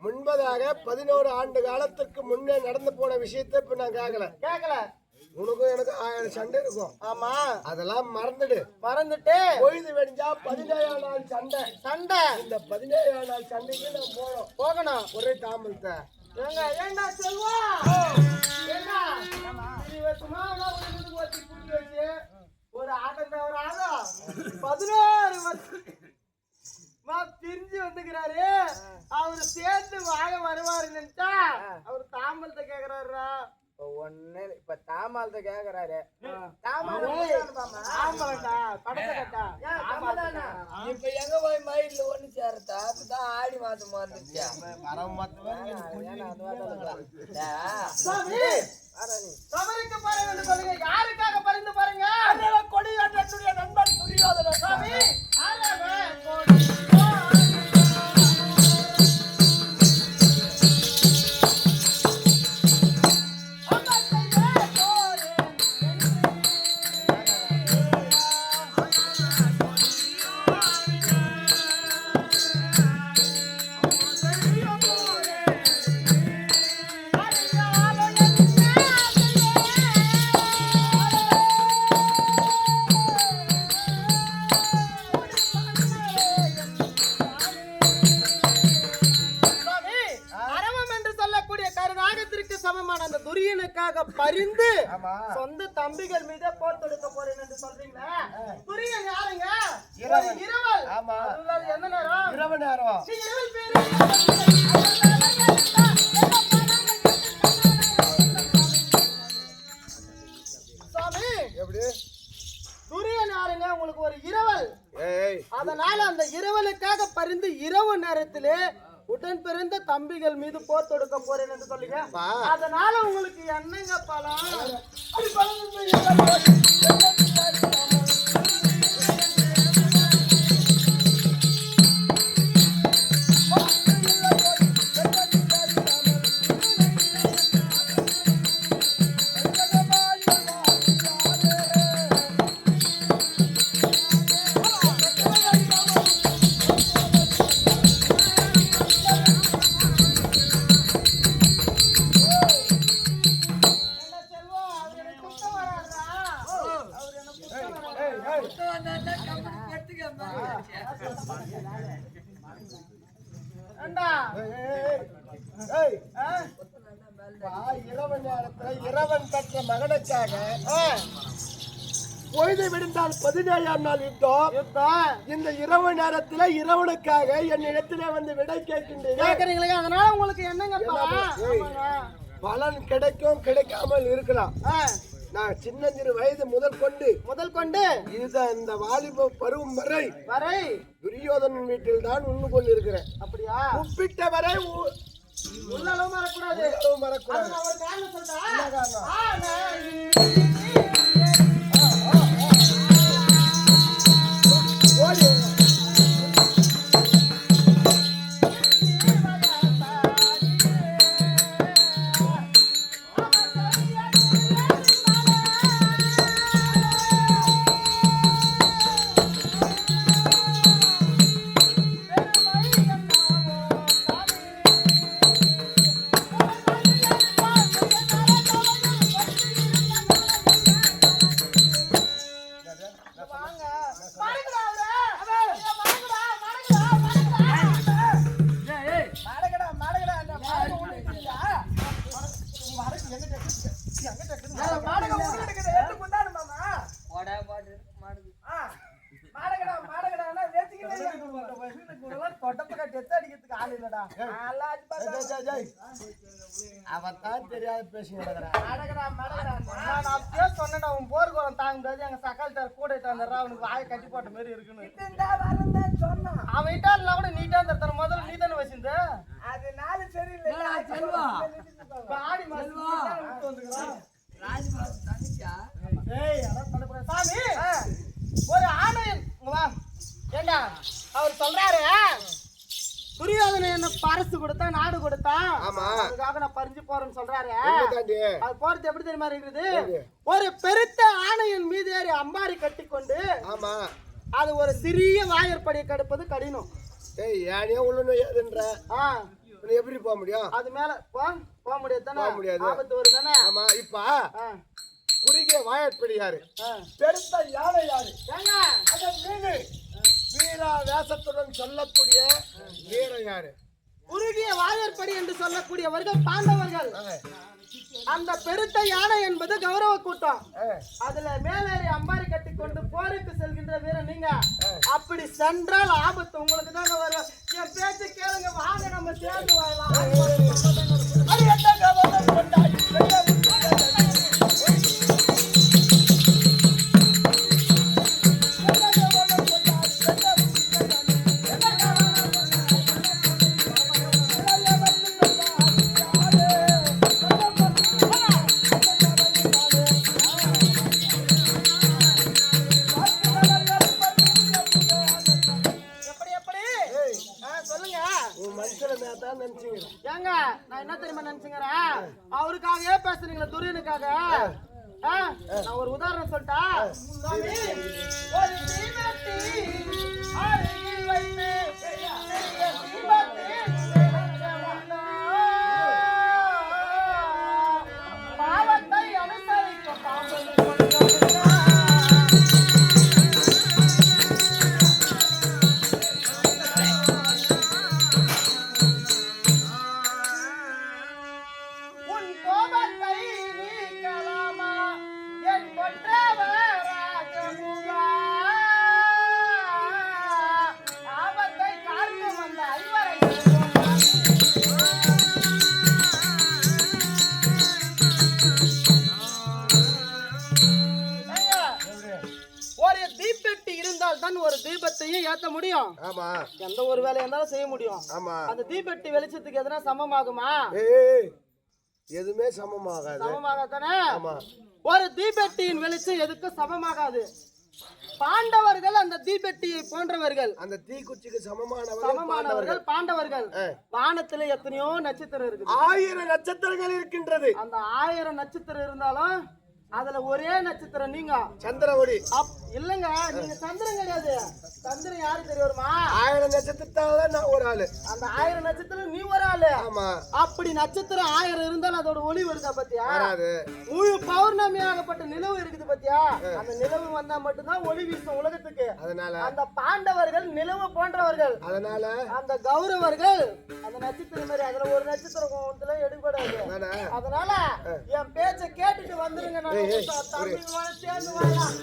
முன்பதாக 11 ஆண்டு காலத்துக்கு முன்னே நடந்து போன விஷயத்தை இப்ப நான் கேட்கல. உனக்கும் எனக்கு 1000 சண்டை இருக்கும். ஆமா, அதெல்லாம் மறந்துட்டு பொழுது வெடிஞ்சா 17ஆம் நாள் சண்டை. இந்த 17ஆம் நாள் சண்டைக்கு நான் போகணும். ஒரே தாமல்த ஏண்டா செல்வா, ஏண்டா வருஷமா வச்சு கூட்டி வச்சு ஒரு ஆட்டம் ஒரு ஆடம் 11 வருஷம் பிரிஞ்சு வந்துக்கிறாரு. அவரு சேர்ந்து வாழ வருவாரு நினைச்சா அவரு தாமல்த கேக்குறாருடா. ஒண்ணு இப்ப தாமால்த கேக்குறாரு. இப்ப எங்க போய் மயில ஒண்ணு சேரத்தா? அப்பதான் ஆடி மாசம் வந்துருச்சு. சபரிக்கு பாருங்க சொல்லுங்க, யாருக்காக பரிந்து பாருங்க? கொடி என்னுடைய நண்பன் துரியோதன சாமி. பரிந்து சொந்த தம்பிகள் மீது போர் தொடுக்க போறேன் என்று சொல்றீங்களா? துரியன் யாருங்க? இரவல். என்ன நேரம்? இரவு நேரம். சாமி, எப்படி துரியன் யாருங்க? உங்களுக்கு ஒரு இரவல். அதனால அந்த இரவலுக்காக பரிந்து இரவு நேரத்திலே உடன் பிறந்த தம்பிகள் மீது போர் தொடுக்க போறேன் என்று சொல்லுங்க. அதனால உங்களுக்கு என்னங்க பலம்? இரவு நேரத்துல இரவன் பெற்ற மகனுக்காக பொழுது விடுந்தால் 17ஆம் நாள் யுத்தம். இந்த இரவு நேரத்துல இரவனுக்காக என்னிடத்திலே வந்து விடை கேட்கின்றீங்க. அதனால உங்களுக்கு என்னங்க பலன் கிடைக்கும் கிடைக்காமல் இருக்கலாம். நான் சின்னஞ்சிறு வயது முதல் கொண்டு இதுதான் இந்த வாலிப பருவம் வரை துரியோதனன் வீட்டில் தான் உண்ணு கொண்டு இருக்கிறேன். அப்படியா? உப்பிட்ட வரை உள்ளளவும் மறக்கூடாது. அவன் தெரியாத பேசுங்க. கட்டி போட்ட மாதிரி இருக்குன்னு அவன் இட்டால கூட நீட்டா தர முதல்ல நீ தானே வச்சிருந்த. அதனால சரியில்லை. ஆடி சாமி ஒரு ஆணையன் ஏண்டா அவர் சொல்றாரு துரியோதனை என்ன பரிசு கொடுத்தா நாடு கொடுத்தா அதுக்காக நான் பறிஞ்சு போறேன்னு சொல்றாரு. அது போறது எப்படி தெரியுமா இருக்குது? ஒரு பெருத்த ஆணையின் மீது ஏறி அம்பாரி கட்டி கொண்டு அது ஒரு சிறிய வாயற்படியை கடுப்பது கடினம். எப்படி போக முடியும்? அது மேல போக முடியாது. ஆபத்து வருதானே? இப்ப குறுகிய வாயற்படி யாரு? பெருத்த யானை யாரு? வீரா வேசத்துடன் சொல்லக்கூடிய வீரன் யாரு? குறுகிய வாயற்படி என்று சொல்லக்கூடியவர்கள் பாண்டவர்கள். அந்த பெருத்த யானை என்பது கௌரவ கூட்டம். அதுல மேலேறி அம்பாரி கட்டி கொண்டு போருக்கு செல்கின்ற வீரன் நீங்க. அப்படி சென்றால் ஆபத்து உங்களுக்கு தாங்க வரும். என் பேச்சு கேளுங்க, வாங்க நம்ம சேர்ந்து வாழலாம். ஏங்க நான் என்ன தெரியுமா நினைச்சுங்கிறேன், அவருக்காகவே பேசுறீங்களா துரியனுக்காக? நான் ஒரு உதாரணம் சொல்லிட்டா, பாவத்தை அனுசரிக்கும் தான் ஒரு தீபத்தையும் ஏத்த முடியும். ஆமா. எந்த ஒரு வேலையா இருந்தாலும் செய்ய முடியும். ஆமா. அந்த தீபெட்டி வெளிச்சத்துக்கு எதனா சமமாகுமா? எதுவுமே சமமாகாது. சமமாகத்தானே? ஆமா. ஒரு தீபெட்டியின் வெளிச்சம் எதுக்கு சமமாகாது. பாண்டவர்கள் அந்த தீபெட்டியை போன்றவர்கள், அந்த தீக்குச்சிக்கு சமமானவர்கள் பாண்டவர்கள். வானத்துல எத்தனையோ நட்சத்திரம் இருக்குது, 1000 நட்சத்திரங்கள் இருக்கின்றது. அந்த 1000 நட்சத்திரம் இருந்தாலும் அதுல ஒரே நட்சத்திரம் நீங்க சந்திரவடி. இல்லங்க, நீங்க சந்திரன் கிடையாது. சந்திரன் யாரு தெரியுமா? 1000 நட்சத்திரத்தால நான் ஒரு ஆளு. அந்த 1000 நட்சத்திரம் நீ ஒரு ஆளு. ஆமா. அப்படி நட்சத்திரம் 1000 இருந்தாலும் அதோட ஒளி வருதா பாத்தியா? வராது. முழு பௌர்ணமியாகப்பட்ட நிலவு இருக்குது பாத்தியா? அந்த நிலவு வந்தா மட்டும்தான் ஒளி வீசும் உலகத்துக்கு. அதனால அந்த பாண்டவர்கள் நிலவு போன்றவர்கள். அதனால அந்த கௌரவர்கள் அந்த நட்சத்திரம் மாதிரி அதுல ஒரு நட்சத்திரம் எடுபடாது. அதனால என் பேச்ச கேட்டுட்டு வந்துருங்க. நான் தம்பி சேர்ந்து வரலாம்.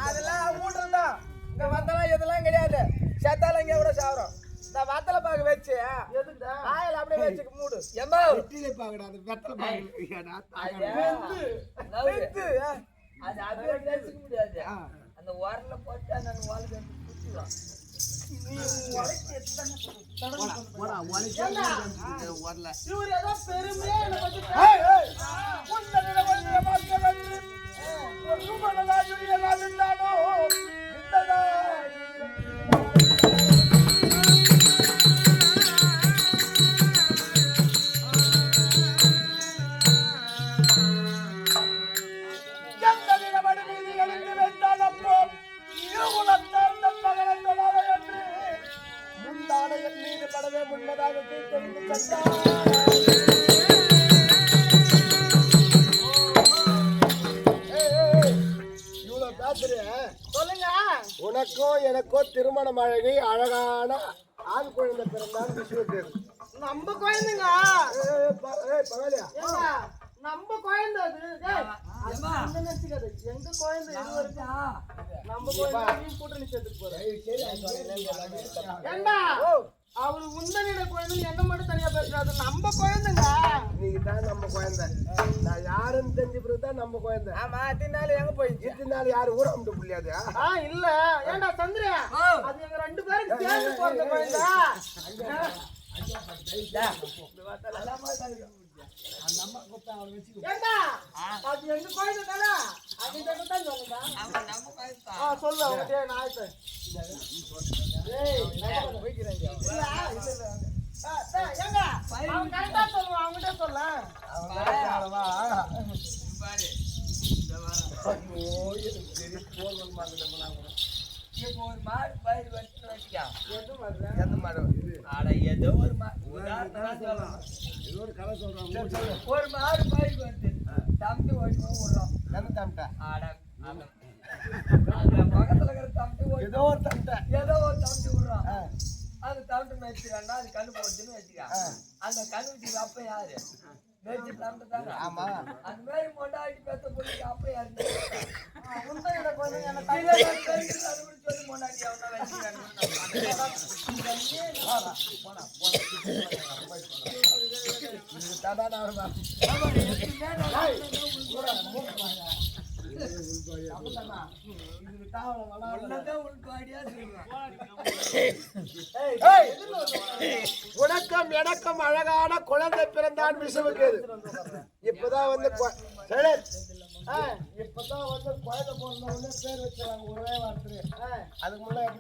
அதெல்லாம் ஊட்டுறதுதான். இங்க வந்தாலும் இதெல்லாம் கிடையாது. செத்தாலும் இங்க கூட சாவரம். இந்த வத்தலை பாக்கு வச்சு ஆயில் அப்படியே வச்சுக்க மூடு. எம்மா வெற்றிலை பாக்கடா, அது வெத்தலை அது அப்படியே பேசிக்க முடியாது. அந்த உரல போட்டு அந்த வாழ்க்கை குடிச்சிடும். சொல்லுங்க. உனக்கும் எனக்கோ திருமணம் அழகி அழகான ஆண் குழந்தை பிறந்தான் விஸ்வதேவ். நம்ம குழந்தைங்க நம்ம குழந்தை அது நினைச்சுக்காது. எங்க குழந்தை இது வரைக்கும் நம்ம குழந்தையும் கூட்டணி சேர்த்துக்கு போறேன். ஏண்டா அவரு உந்தனிட குழந்தை என்ன மட்டும் தனியா பேசுறாரு. நம்ம குழந்தைங்க இன்னைக்கு தான் நம்ம குழந்தை. நான் யாருன்னு தெரிஞ்ச பிறகுதான் நம்ம குழந்தை. ஆமா, இத்தனை எங்க போயிடுச்சு? இத்தனை நாள் யாரும் ஊற விட்டு புள்ளியாது. இல்ல. ஏண்டா சந்திரா, அது எங்க 2 பேரும் சேர்ந்து போறது குழந்தை. ஏண்டா அது எங்க குழந்தை தானே. அது தான் சொல்லுங்க. சொல்லு அவங்க நான் கரெக்டா சொல்லுவான். அவங்ககிட்ட சொல்ல ஒரு மாடு பயிர் வச்சு வச்சுக்கா. எந்த மாடு? ஏதோ ஒரு ஒரு மாடு பயிர் வந்து தம்பி ஓடி விடுறோம். எந்த தம்பிட்ட? அதுல பக்கத்துல இருக்கிற தம்பி ஏதோ ஒரு தம்பிட்ட விடுறோம். அது தம்பி மேய்ச்சிக்காண்டா, அது கண்ணு போட்டுன்னு வச்சுக்கா. அந்த கண்ணு வச்சு அப்ப யாரு மேய்ச்சி தம்பி தாங்க. ஆமா. அந்த மாதிரி மொண்டாடி பெத்த பொண்ணுக்கு அப்ப யாரு சொல்லி மொண்டாடி அவனா வச்சுக்கிறாங்க. உனக்கும் எனக்கும் அழகான குழந்தை பிறந்தான் விசுவுக்கு. இப்பதான் வந்து இப்பதான் வந்து குழந்தை பிறந்த உடனே பேர் வச்சாங்க ஒரே வார்த்தை. அதுக்கு முன்னாடி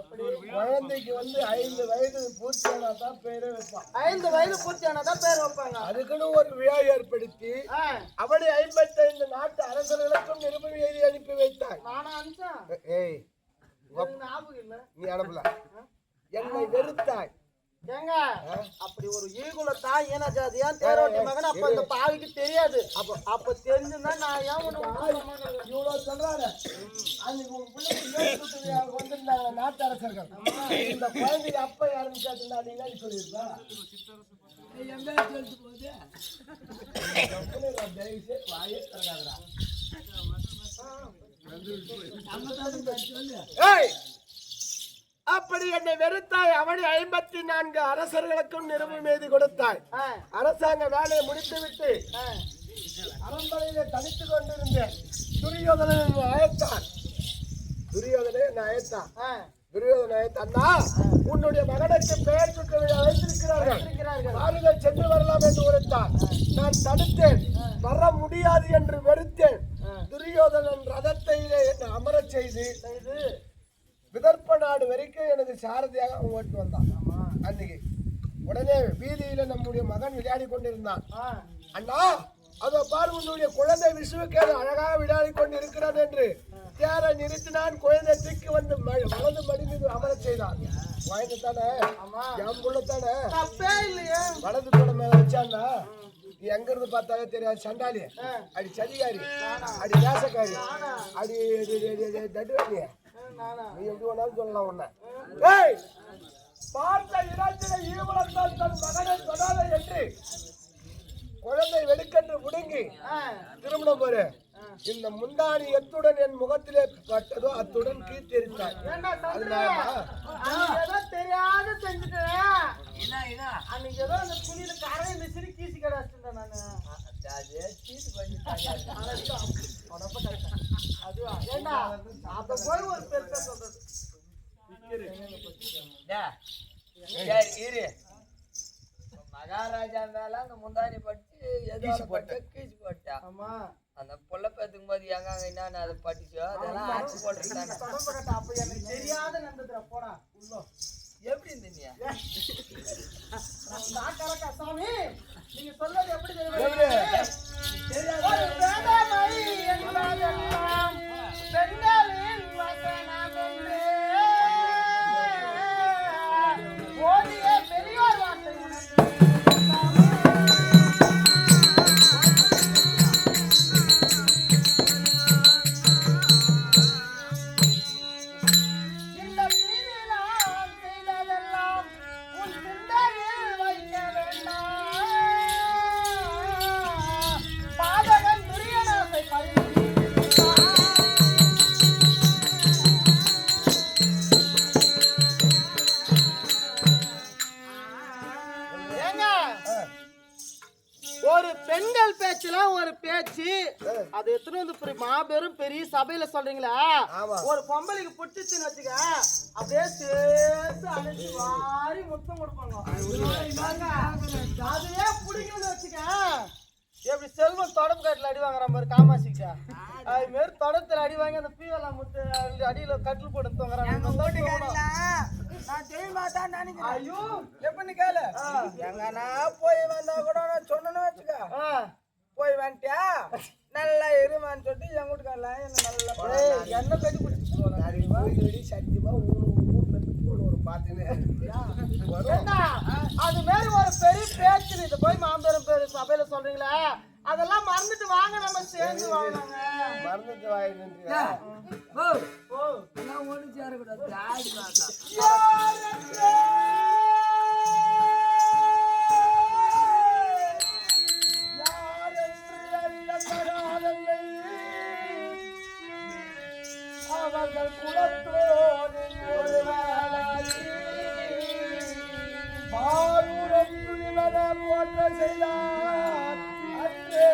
எப்படி குழந்தைக்கு வந்து 5 வயது பூர்த்தியானா தான் பேரே வைப்பான். 5 வயது பூர்த்தியானா தான் பேர் வைப்பாங்க. அதுக்குன்னு ஒரு விழா ஏற்படுத்தி அப்படி 55 நாட்டு அரசர்களுக்கும் நிருபம் எழுதி அனுப்பி வைத்தார். நானா அனுப்பிச்சேன்? ஏய் ஞாபகம் இல்ல. நீ அனுப்பல, என்னை வெறுத்தாய். ஏங்க அப்படி ஒரு ஈகுல தாய் ஏன ஜாதியா தேரோட்டி மகன் அப்ப அந்த பாவிக்கு தெரியாது. அப்ப தெரிஞ்சுன்னா நான் ஏன் இவ்வளவு சொல்றாரு. அன்னைக்கு உங்க பிள்ளைக்கு வந்திருந்தாங்க நாட்டு அரசர்கள். இந்த குழந்தைய அப்ப யாருன்னு கேட்டுருந்தா நீங்க சொல்லியிருக்கா? ஏய், அப்படி என்னை வெறுத்தாய். அவனை 54 அரசர்களுக்கும் நிறுவனம் மீது கொடுத்தாய். அரசாங்க வேலையை முடித்துவிட்டு அரண்மனையிலே தனித்துக் கொண்டிருந்தேன். துரியோதனை அழைத்தான். அண்ணா, உன்னுடைய மகனுக்கு பெயர் சுட்டு வைத்திருக்கிறார்கள். வாருங்கள், சென்று வரலாம் என்று உரைத்தான். நான் தடுத்தேன். வர முடியாது என்று வெறுத்தேன். துரியோதனன் ரதத்தையிலே என்னை அமரச் செய்து விதர்ப்ப நாடு வரைக்கும் எனக்கு சாரதியாக அவன் ஓட்டு வந்தான். அன்னைக்கு உடனே வீதியில நம்முடைய மகன் விளையாடி கொண்டிருந்தான். அண்ணா, அதோ பாரு, உன்னுடைய குழந்தை விசுவுக்கேது அழகாக விளையாடி கொண்டு இருக்கிறான் என்று தேரை நிறுத்தினான். குழந்தை தூக்கி வந்து வலது மடி மீது அமரச் செய்தான். குழந்தை தானே, என் புள்ள தானே, வலது தொட மேல வச்சான்னா நீ எங்க இருந்து பார்த்தாலே தெரியாது. சண்டாளி, அடி சதிகாரி, அடி தேசக்காரி, அடி தடுவாளி, நீ எப்படி வேணாலும் சொல்லலாம். உன்ன பார்த்த இடத்தில ஈவலத்தால் தன் மகனை தொடாத என்று குழந்தை வெடுக்கென்று முடுங்கி திருமணம் போரு. இந்த முந்தானி எத்துடன் என் முகத்திலே பட்டதோ அத்துடன் கீழ்த்தெரித்தார். தெரியாத செஞ்சுட்டேன். அன்னைக்கு ஏதோ அந்த துணியில கரை மிசிறி கீசி கிடாச்சுட்டேன் நானு. அதுவா ஏண்டா அப்ப போய் ஒரு பெருசா சொல்றது மகாராஜா மேல அந்த முந்தானி பட்டு எதோ பட்டு கீச்சு போட்டா. ஆமா, அந்த பொல்ல பேத்துக்கும் போது எங்க என்னன்னு அதை பட்டுச்சோ அதெல்லாம் ஆட்சி போட்டுருக்காங்க. அப்ப எனக்கு தெரியாத நந்ததுரா போடா உள்ள. எப்படி இருந்தீங்க சாமி? நீங்க சொல்றது எப்படி தெரியும்? பெண்களின் வசனம் ஓடிய பெரியோர் வார்த்தை ஒரு பெண்கள் பேச்சுலாம் ஒரு பேச்சு. அது எத்தனை வந்து மாபெரும் பெரிய சபையில சொல்றீங்களா? ஒரு பொம்பளைக்கு புட்டுச்சுன்னு வச்சுக்க, அப்படியே சேர்த்து அழைச்சி வாரி முத்தம் கொடுப்பாங்க. அதுவே பிடிக்கும்னு வச்சுக்க, எப்படி செல்வம் தொடப்பு காட்டுல அடி வாங்குற மாதிரி காமாசிக்கா அது மாரி தொடத்துல அடி வாங்கி அந்த பீவெல்லாம் முத்து அடியில கட்டில் போட்டு தோங்குறாங்க. நான் தெரியுமா தான் நினைக்கிறேன். ஐயோ எப்பன்னு கேளு. எங்கன்னா போய் வந்தா கூட நான் சொன்னேன்னு வச்சுக்க, போய் வந்துட்டியா நல்லா இருமான்னு சொல்லிட்டு என் வீட்டுக்காரலாம் என்ன நல்லா என்ன கட்டி பிடிச்சி சத்தியமா வீட்டுல இருந்து ஒரு பாத்துன்னு அது மாரி ஒரு பெரிய பேச்சு. இது போய் மாம்பெரும் பேரு சபையில சொல்றீங்களா? அதெல்லாம் மறந்துட்டு வாங்க, நம்ம சேர்ந்து வாங்க. மறந்துட்டு ஒண்ணு சேரக்கூடாது. அவர்கள் குலத்தோடு பாரூரம் துணிவர போன்ற செய்தார் அன்றே.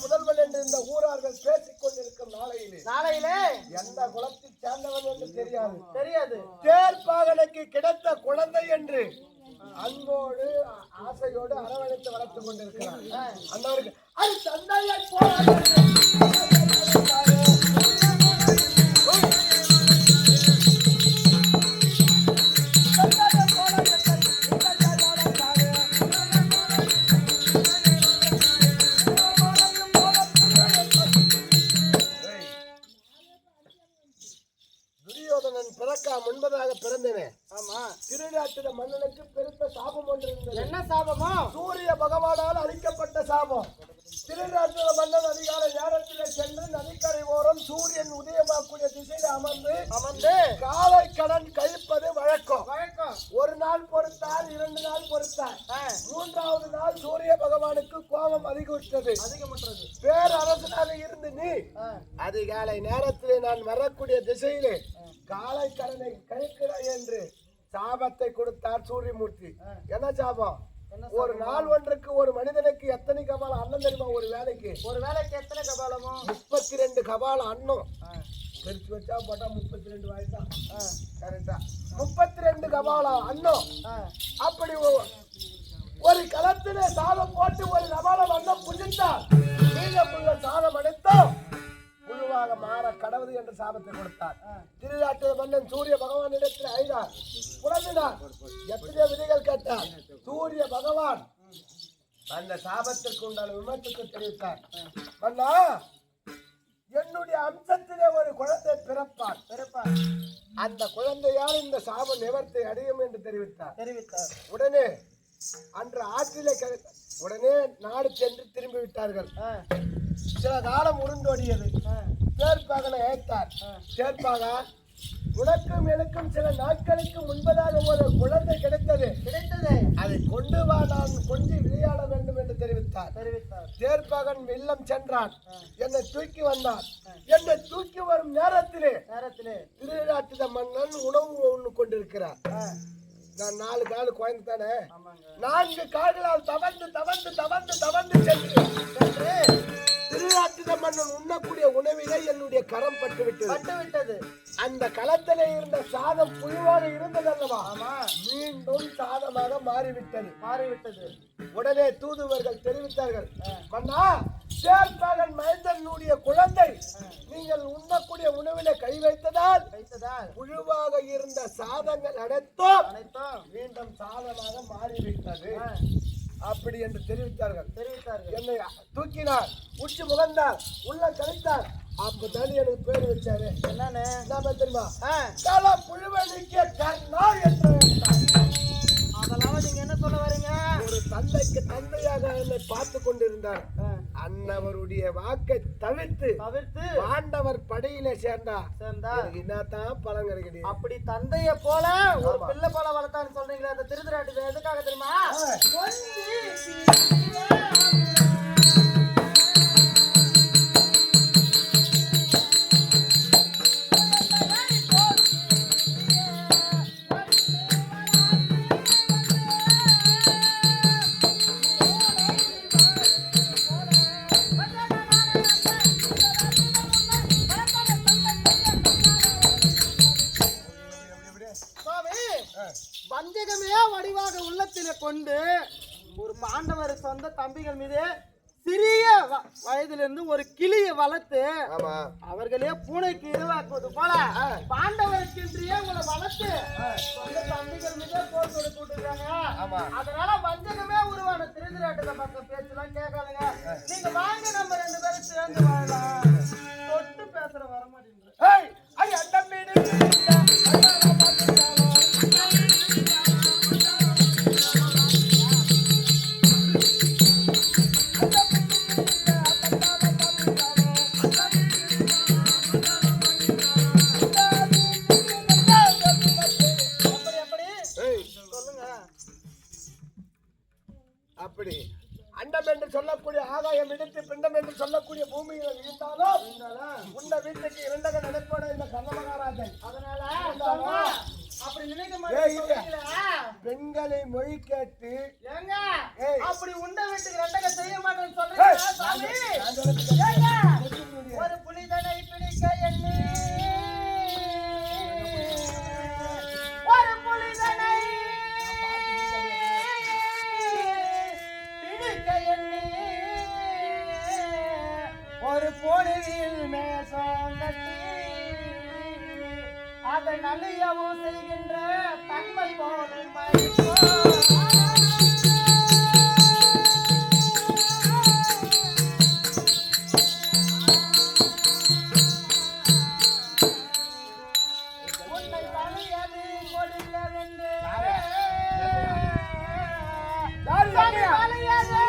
புதல்வன் என்று இந்த ஊரார்கள் பேசிக் கொண்டிருக்கும் நாளையிலே எந்த குலத்தை சேர்ந்தவன் என்று தெரியாது. தேர்ப்பாகனுக்கு கிடைத்த குழந்தை என்று அன்போடு ஆசையோடு அரவணைத்து வளர்த்து கொண்டிருக்கிறார். அண்ணாருக்கு அது தந்தையை துரியோதனன் பிறக்க முன்பதாக பிறந்தேன். ஆமா, திருநாட்டிட மன்னனுக்கு பெருத்த சாபம் ஒன்று இருந்தது. என்ன சாபமா? சூரிய பகவானால் அளிக்கப்பட்ட சாபம். திருநாட்டிட மன்னன் அதிகாலை நேரத்தில் சென்று நதிக்கரை ஓரம் சூரியன் உதயமாக்கூடிய திசையில் அமர்ந்து காலை கடன் கழிப்பது வழக்கம். ஒரு நாள் பொறுத்தார், 2 நாள் பொறுத்தார், 3வது நாள் சூரிய பகவானுக்கு கோபம் அதிகரித்தது. பேரரசனாக இருந்து நீ அதிகாலை நேரத்திலே நான் வரக்கூடிய திசையிலே காலை கடனை கழிக்கிறாய் என்று சாபத்தை கொடுத்தார் சூரியமூர்த்தி. என்ன சாபம்? ஒரு நாள் ஒன்றுக்கு ஒரு மனிதனுக்கு எத்தனை கபாலம் அன்னம் தெரியுமா? ஒரு வேலைக்கு எத்தனை கபாலமோ? 32 கபாலம் அன்னம். பிரிச்சு வச்சா போட்டா 32 வயசா? கரெக்டா 32 கபாலம் அன்னம். அப்படி ஒரு களத்திலே சாதம் போட்டு ஒரு கபாலம் அன்னம் புரிந்தால் மீதமுள்ள சாதம் அனைத்தும் புழுவாக மாற கடவுது என்று சாபத்தை கொடுத்தார். திருநாட்டு மன்னன் சூரிய பகவானிடத்தில் ஐந்தார், புலம்பினார், எத்தனையோ விதிகள் கேட்டார். சூரிய பகவான் அந்த சாபத்திற்கு உண்டான விமர்சனத்தை தெரிவித்தார். மன்னா, என்னுடைய அம்சத்திலே ஒரு குழந்தை பிறப்பார். அந்த குழந்தையால் இந்த சாப நிவர்த்தி அடையும் என்று தெரிவித்தார். உடனே அன்று ஆற்றிலே உடனே நாடு சென்று திரும்பி விட்டார்கள். சில காலம் உருண்டோடியது. தேர்ப்பாகனை ஏற்றார். தேர்ப்பாக உனக்கும் எனக்கும் சில நாட்களுக்கு முன்பதாக ஒரு குழந்தை கிடைத்தது. அதை கொண்டு வா, நான் கொஞ்சம் விளையாட வேண்டும் என்று தெரிவித்தார். தேர்ப்பாகன் இல்லம் சென்றான். என்னை தூக்கி வந்தார். என்னை தூக்கி வரும் நேரத்திலே திருநாட்டிட மன்னன் உணவு உண்ணு கொண்டிருக்கிறார். நான் 4 கால் குழந்தை தானே, 4 கால்களால் தவந்து சென்று திருநாட்டிட மன்னன் உண்ணக்கூடிய உணவிலே என்னுடைய கரம் பட்டுவிட்டது. அந்த களத்திலே இருந்த சாதம் புழுவாக இருந்தது அல்லவா, மீண்டும் சாதமாக மாறிவிட்டது. உடனே தூதுவர்கள் தெரிவித்தார்கள், மன்னா, சேர்ப்பாகன் மைந்தனுடைய குழந்தை நீங்கள் உண்ணக்கூடிய உணவிலே கை வைத்ததால் புழுவாக இருந்த சாதங்கள் அனைத்தும் மீண்டும் சாதமாக மாறிவிட்டது. அப்படி என்று தெரிவித்தார்கள். என்னை தூக்கினார், உச்சி முகந்தார், உள்ள கழித்தார். அப்பதான் எனக்கு பேர் வச்சாரு. என்ன தெரியுமா? கால புழுவனுக்கு கண்ணார் என்று. அதெல்லாம் நீங்க என்ன சொல்ல வரீங்க? ஒரு தந்தைக்கு தந்தையாக என்னை பார்த்து கொண்டிருந்தார். அன்னவருடைய வாக்கை தவிர்த்து பாண்டவர் படையில சேர்ந்தா என்னத்தான் பலன் கிடைக்குது. அப்படி தந்தைய போல ஒரு பிள்ளை போல வளர்த்தான்னு சொல்றீங்களா? அந்த திருதராட்டி எதுக்காக தெரியுமா? வஞ்சகமே வடிவாக உள்ளத்திலே கொண்டு ஒரு பாண்டவர் சொந்த தம்பிகள் மீது சிறிய வயதிலிருந்து ஒரு கிளியை வளர்த்து அவர்களே பூனைக்கு இதுவாக்குவது போல பாண்டவருக்கென்றையே உங்களை வளர்த்து சொந்த தம்பிகள் மீது போர் கொடுத்து விட்டுருக்காங்க. அதனால வஞ்சகமே உருவான திருதிராட்டுல பக்கம் பேச்செல்லாம் கேட்காதுங்க. நீங்க வாங்க, நம்ம 2 பேரும் சேர்ந்து வாழலாம். தொட்டு பேசுற வர மாட்டேங்குது. அப்படி அண்டம் என்று சொல்லக்கூடிய ஆகாயம் இடித்து பிண்டம் என்று சொல்லக்கூடிய பூமியில் இருந்தாலும் உண்ட வீட்டுக்கு 2 நினைப்போட இந்த கர்ண மகாராஜன். அதனால அப்படி நினைக்க மாட்டேன். பெண்களை மொழி கேட்டு அப்படி உண்ட வீட்டுக்கு 2 செய்ய மாட்டேன்னு சொல்றீங்க. ஒரு புலிதனை பிடிக்க எண்ணி தலையில் மேசம் கட்டி அதை நலியவும் செய்கின்ற தன்மை போல உன்னை தலையது கொடுக்கவென்று தலையது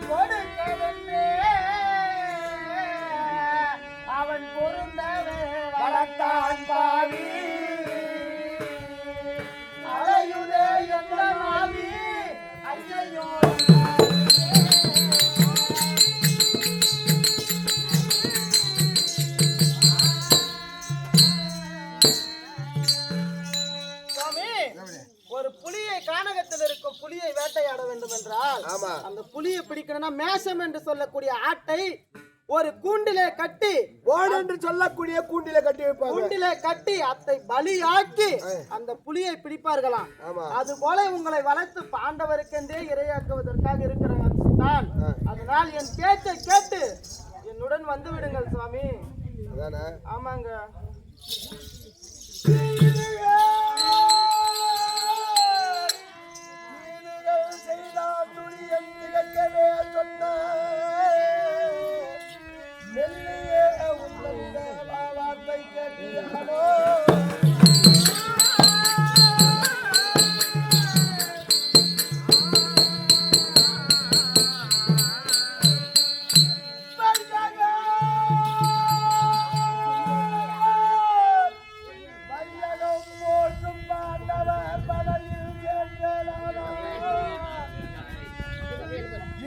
கொடுக்கவென்று அவன் பொருந்தவே வளர்த்தான் பாவி அலையுதே என்ற நாவி ஐயோ ஒரு புலியை கானகத்தில் இருக்கும் புலியை வேட்டையாட வேண்டும் என்றால் ஆமா. அந்த புலியை பிடிக்கணும்னா மேசம் என்று சொல்லக்கூடிய ஆட்டை ஒரு கூண்டிலே கட்டி ஓடு என்று சொல்லக்கூடிய கூண்டிலே கட்டி வைப்பாங்க. கூண்டிலே கட்டி அத்தை பலியாக்கி அந்த புலியை பிடிப்பார்களாம். ஆமா. அது போல உங்களை வளர்த்து பாண்டவருக்கென்றே இரையாக்குவதற்காக இருக்கிறான். அதனால் என் பேச்சை கேட்டு என்னுடன் வந்து விடுங்கள் சுவாமி. அதானே? ஆமாங்க. செய்தால் துணியம் திகக்கவே சொன்ன மெல்லியே உள்ள வார்த்தை கேட்டீர்களோ?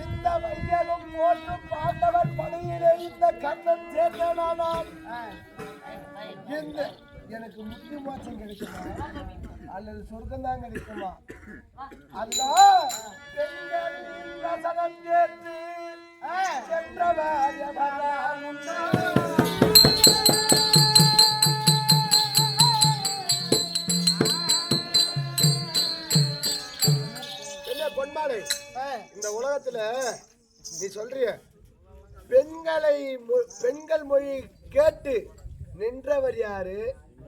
இந்த வையகம் போற்றும் பாண்டவர் பணியிலே இந்த கண்ணன் சேர்ந்தனானால் இந்த எனக்கு முக்தி மோட்சம் கிடைக்குமா அல்லது சொர்க்கம் தான் கிடைக்குமா? அதுதான் பெண்களின் வசனம் கேட்டு சென்றவர் எவரால் உண்டோ? பொன்மாலை, இந்த உலகத்துல நீ சொல்றிய பெண்கள் மொழி கேட்டு நின்றவர் யாரு?